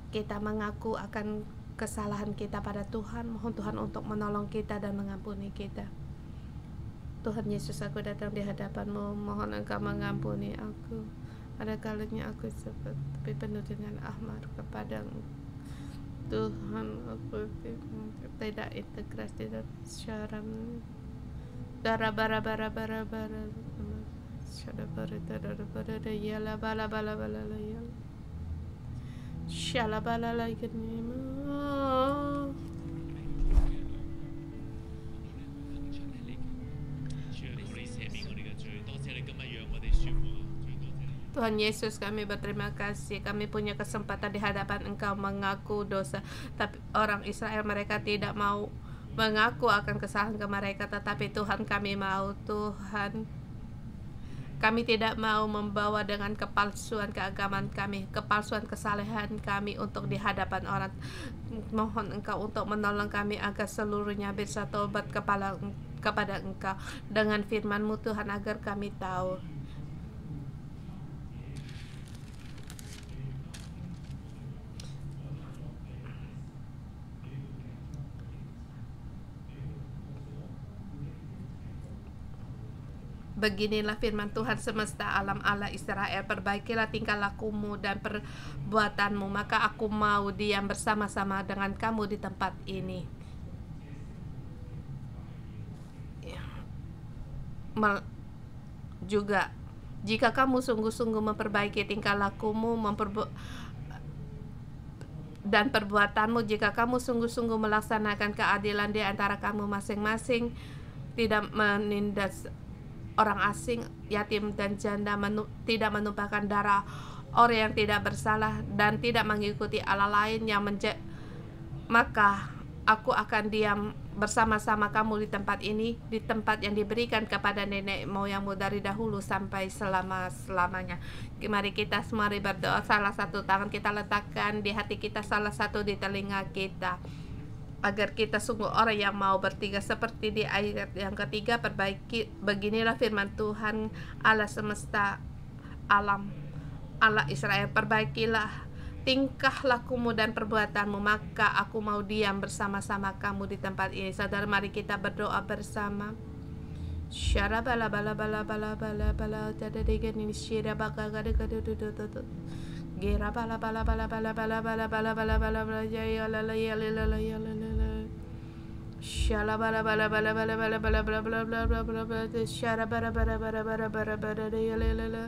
Kita mengaku akan kesalahan kita pada Tuhan, mohon Tuhan untuk menolong kita dan mengampuni kita. Tuhan Yesus, aku datang di hadapan-Mu, mohon Engkau mengampuni aku. Ada kalanya aku seperti penuh dengan amarah kepada Tuhan, aku tidak integrasi dan syaram bara Shada barita da yala bala ya. Shala bala la ganima. Tuhan Yesus, kami berterima kasih. Kami punya kesempatan di hadapan Engkau mengaku dosa. Tapi orang Israel, mereka tidak mau mengaku akan kesalahan mereka. Tetapi Tuhan, kami mau, Tuhan, kami tidak mau membawa dengan kepalsuan keagamaan kami, kepalsuan kesalehan kami untuk di hadapan orang. Mohon Engkau untuk menolong kami agar seluruhnya bisa tobat kepada Engkau dengan firman-Mu, Tuhan, agar kami tahu beginilah firman Tuhan semesta alam Allah Israel, perbaikilah tingkah lakumu dan perbuatanmu, maka aku mau diam bersama-sama dengan kamu di tempat ini. Juga jika kamu sungguh-sungguh memperbaiki tingkah lakumu dan perbuatanmu, jika kamu sungguh-sungguh melaksanakan keadilan di antara kamu masing-masing, tidak menindas orang asing, yatim dan janda, tidak menumpahkan darah orang yang tidak bersalah, dan tidak mengikuti Allah lain yang maka Aku akan diam bersama-sama kamu di tempat ini, di tempat yang diberikan kepada nenek moyangmu dari dahulu sampai selama-selamanya. Mari kita semua berdoa, salah satu tangan kita letakkan di hati kita, salah satu di telinga kita, agar kita sungguh orang yang mau bertiga seperti di ayat yang ketiga. Beginilah firman Tuhan Allah semesta alam, Allah Israel, perbaikilah tingkah lakumu dan perbuatanmu, maka aku mau diam bersama-sama kamu di tempat ini. Saudara, mari kita berdoa bersama. Syara bala bala bala bala bala bala tada dengan ini syira baka gada gada dudu gera bala bala bala bala bala bala bala bala bala bala ya la la ya la la ya la la shala bala bala bala bala bala bala bala bala bala bala bala syara bara bara bara bara bara bara ya la la la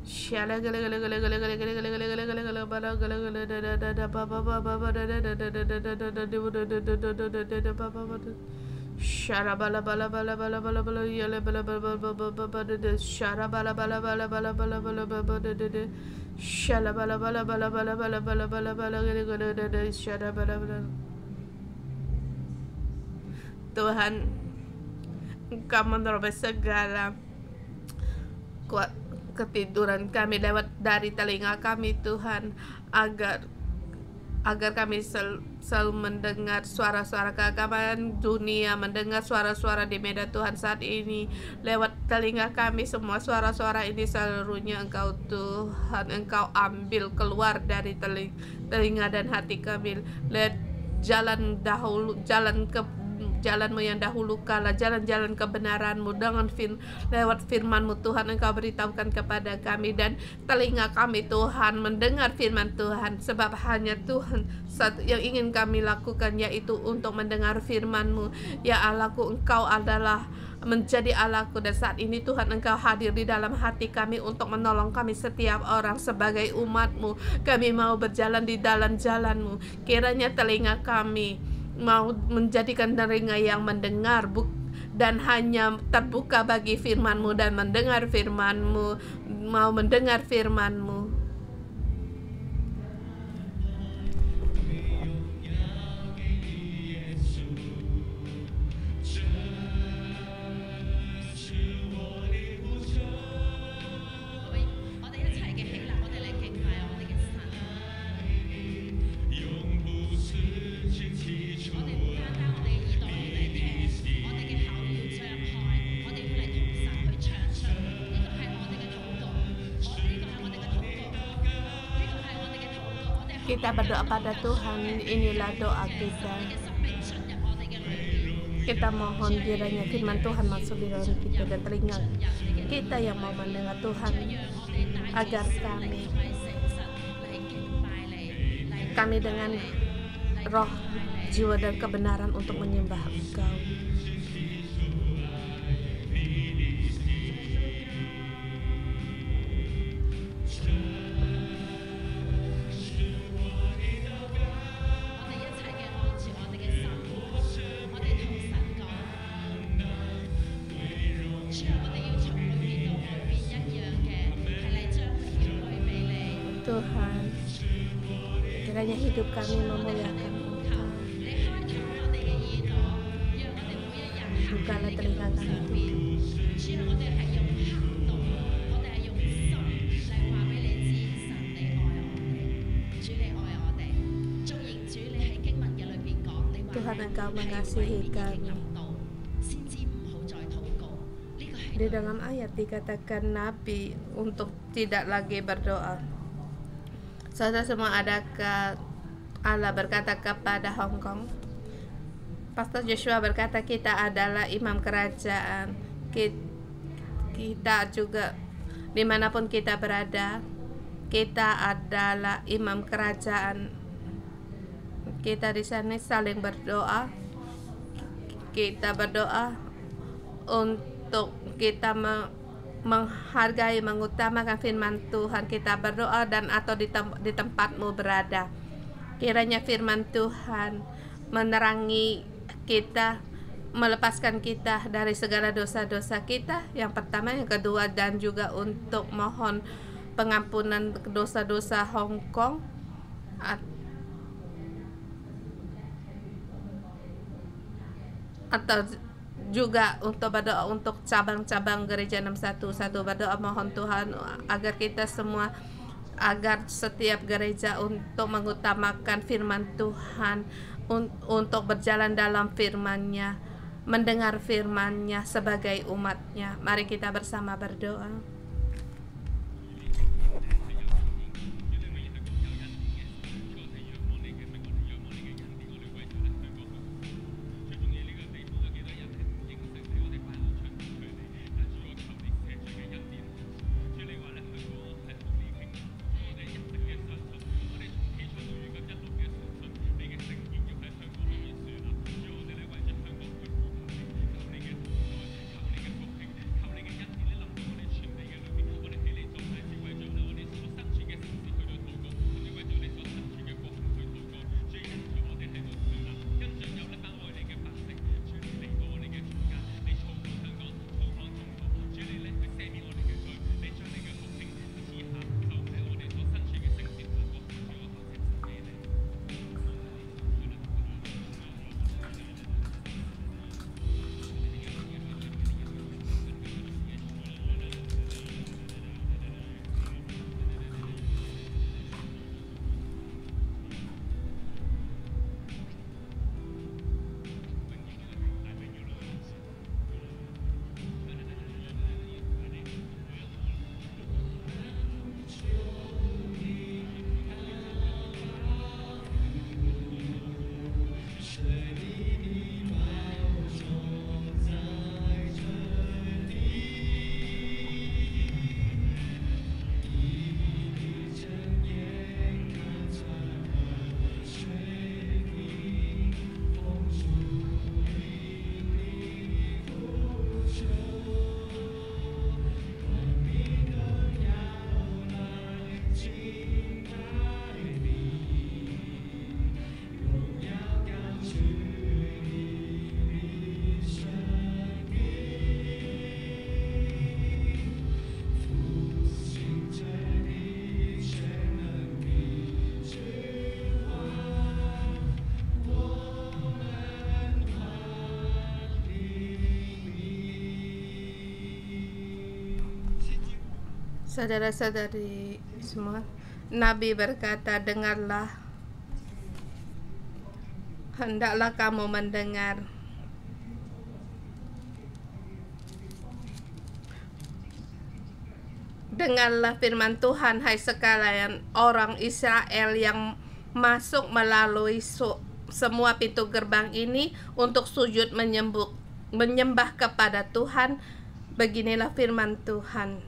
shala gala gala gala gala gala gala gala gala gala gala bala gala gala da da da da ba ba ba ba da da da da da da da da da da ba ba ba shara bala bala bala bala bala bala yale bala bala bala bala bala da shara bala bala bala bala bala bala bala da da shala bala bala bala bala bala bala bala bala gala gala da da shara bala bala. Tuhan, Engkau menerobos segala ketiduran kami lewat dari telinga kami, Tuhan, agar kami selalu mendengar suara-suara keagamaan dunia, mendengar suara-suara di medan Tuhan saat ini lewat telinga kami. Semua suara-suara ini seluruhnya Engkau Tuhan, Engkau ambil keluar dari telinga dan hati kami. Lihat jalan dahulu, jalanmu yang dahulu kala, jalan-jalan kebenaranmu dengan lewat firman-Mu Tuhan, Engkau beritahukan kepada kami, dan telinga kami Tuhan mendengar firman Tuhan, sebab hanya Tuhan satu yang ingin kami lakukan, yaitu untuk mendengar firman-Mu. Ya Allahku, Engkau adalah menjadi Allahku, dan saat ini Tuhan Engkau hadir di dalam hati kami untuk menolong kami setiap orang sebagai umat-Mu. Kami mau berjalan di dalam jalan-Mu. Kiranya telinga kami mau menjadikan telinga yang mendengar dan hanya terbuka bagi firman-Mu dan mendengar firman-Mu, mau mendengar firman-Mu. Kita berdoa pada Tuhan, inilah doa kita. Kita mohon kiranya firman Tuhan masuk di dalam kita dan telinga kita yang mau mendengar Tuhan, agar kami dengan roh, jiwa dan kebenaran untuk menyembah Engkau. Tuhan, kiranya hidup kami memuliakan Engkau. Bukalah telinga kami, Tuhan, Engkau mengasihi kami. Di dalam ayat dikatakan Nabi untuk tidak lagi berdoa. Saudara semua, adakah Allah berkata kepada Hong Kong? Pastor Joshua berkata kita adalah imam kerajaan. Kita juga dimanapun kita berada, kita adalah imam kerajaan. Kita di sana saling berdoa. Kita berdoa untuk kita menghargai, mengutamakan firman Tuhan. Kita berdoa dan atau di tempatmu berada, kiranya firman Tuhan menerangi kita, melepaskan kita dari segala dosa-dosa kita, yang pertama, yang kedua, dan juga untuk mohon pengampunan dosa-dosa Hong Kong. Atau juga untuk berdoa untuk cabang-cabang gereja 611, berdoa mohon Tuhan agar kita semua, agar setiap gereja untuk mengutamakan firman Tuhan, untuk berjalan dalam firman-Nya, mendengar firman-Nya sebagai umat-Nya. Mari kita bersama berdoa. Saudara-saudari semua, Nabi berkata, dengarlah, hendaklah kamu mendengar. Dengarlah firman Tuhan, hai sekalian orang Israel yang masuk melalui semua pintu gerbang ini untuk sujud menyembah kepada Tuhan. Beginilah firman Tuhan,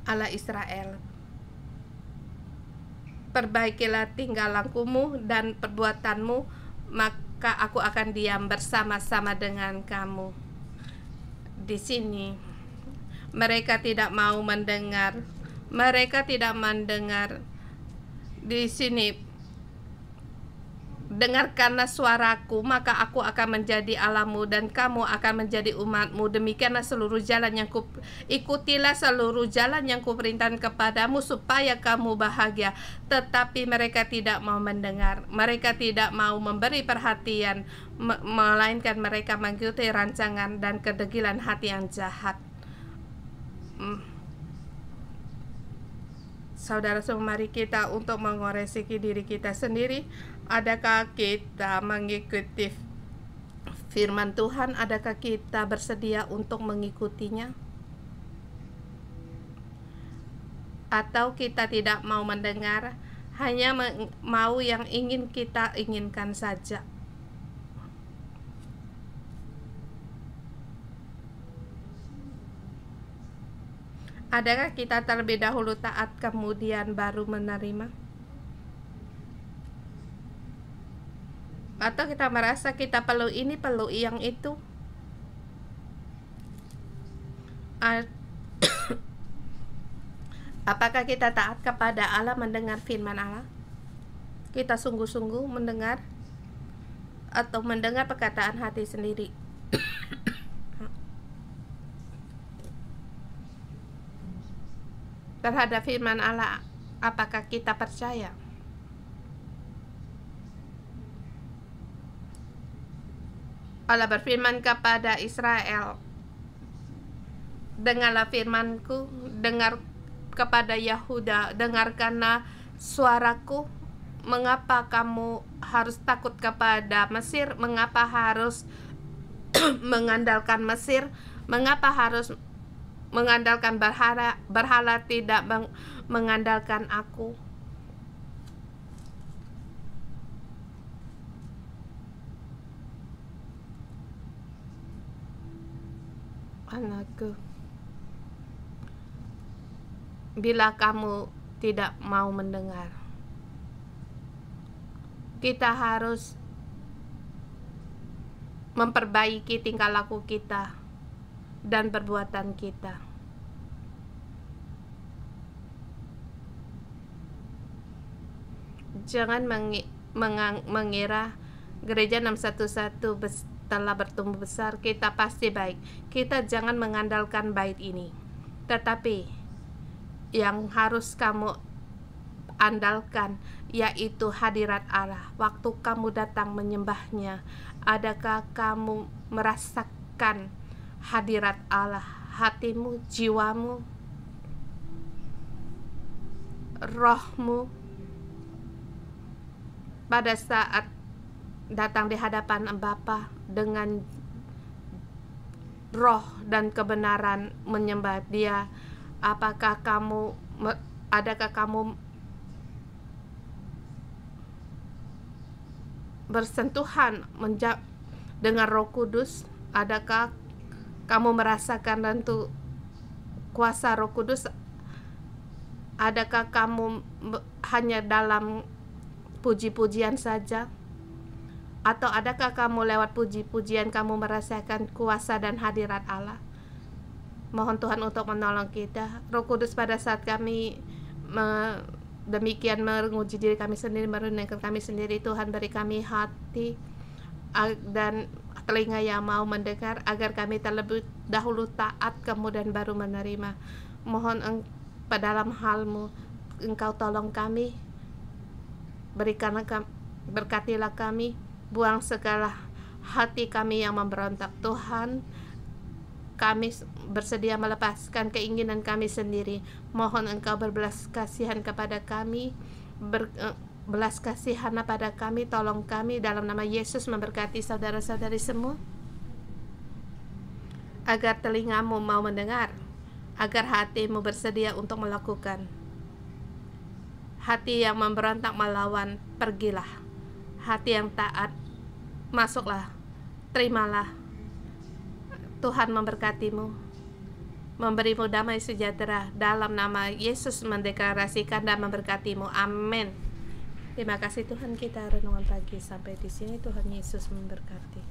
Allah Israel, perbaikilah tingkah lakumu dan perbuatanmu, maka aku akan diam bersama-sama dengan kamu. Di sini mereka tidak mau mendengar. Mereka tidak mendengar. Di sini, dengarkanlah suaraku, maka aku akan menjadi Allahmu dan kamu akan menjadi umatmu. Demikianlah seluruh jalan yang ikutilah seluruh jalan yang kuperintahkan kepadamu supaya kamu bahagia. Tetapi mereka tidak mau mendengar. Mereka tidak mau memberi perhatian, melainkan mereka mengikuti rancangan dan kedegilan hati yang jahat. Saudara semua, mari kita untuk mengoreksi diri kita sendiri. Adakah kita mengikuti firman Tuhan? Adakah kita bersedia untuk mengikutinya? Atau kita tidak mau mendengar, hanya mau yang ingin kita inginkan saja? Adakah kita terlebih dahulu taat kemudian baru menerima? Atau kita merasa kita perlu ini, perlu yang itu? Apakah kita taat kepada Allah, mendengar firman Allah? Kita sungguh-sungguh mendengar atau mendengar perkataan hati sendiri? Terhadap firman Allah, apakah kita percaya? Allah berfirman kepada Israel, dengarlah firmanku, dengar kepada Yahuda, dengarkanlah suaraku. Mengapa kamu harus takut kepada Mesir? Mengapa harus mengandalkan Mesir? Mengapa harus mengandalkan berhala tidak mengandalkan aku? Anakku, bila kamu tidak mau mendengar, kita harus memperbaiki tingkah laku kita dan perbuatan kita. Jangan mengira gereja 611 telah bertumbuh besar, kita pasti baik. Kita jangan mengandalkan bait ini, tetapi yang harus kamu andalkan yaitu hadirat Allah. Waktu kamu datang menyembahnya, adakah kamu merasakan hadirat Allah? Hatimu, jiwamu, rohmu pada saat datang di hadapan Bapa dengan roh dan kebenaran menyembah Dia. Adakah kamu bersentuhan dengan Roh Kudus? Adakah kamu merasakan tentu kuasa Roh Kudus? Adakah kamu hanya dalam puji-pujian saja? Atau adakah kamu lewat puji-pujian kamu merasakan kuasa dan hadirat Allah? Mohon Tuhan untuk menolong kita. Roh Kudus, pada saat kami demikian menguji diri kami sendiri, merenungkan kami sendiri, Tuhan beri kami hati dan telinga yang mau mendengar, agar kami terlebih dahulu taat, kemudian baru menerima. Mohon dalam hal-Mu, Engkau tolong kami, berkatilah kami, buang segala hati kami yang memberontak. Tuhan, kami bersedia melepaskan keinginan kami sendiri. Mohon Engkau berbelas kasihan kepada kami, berbelas kasihan pada kami, tolong kami dalam nama Yesus. Memberkati saudara-saudari semua, agar telingamu mau mendengar, agar hatimu bersedia untuk melakukan. Hati yang memberontak melawan, pergilah. Hati yang taat, masuklah, terimalah. Tuhan memberkatimu, memberimu damai sejahtera. Dalam nama Yesus mendeklarasikan dan memberkatimu. Amin. Terima kasih Tuhan, kita renungan pagi sampai di sini. Tuhan Yesus memberkati.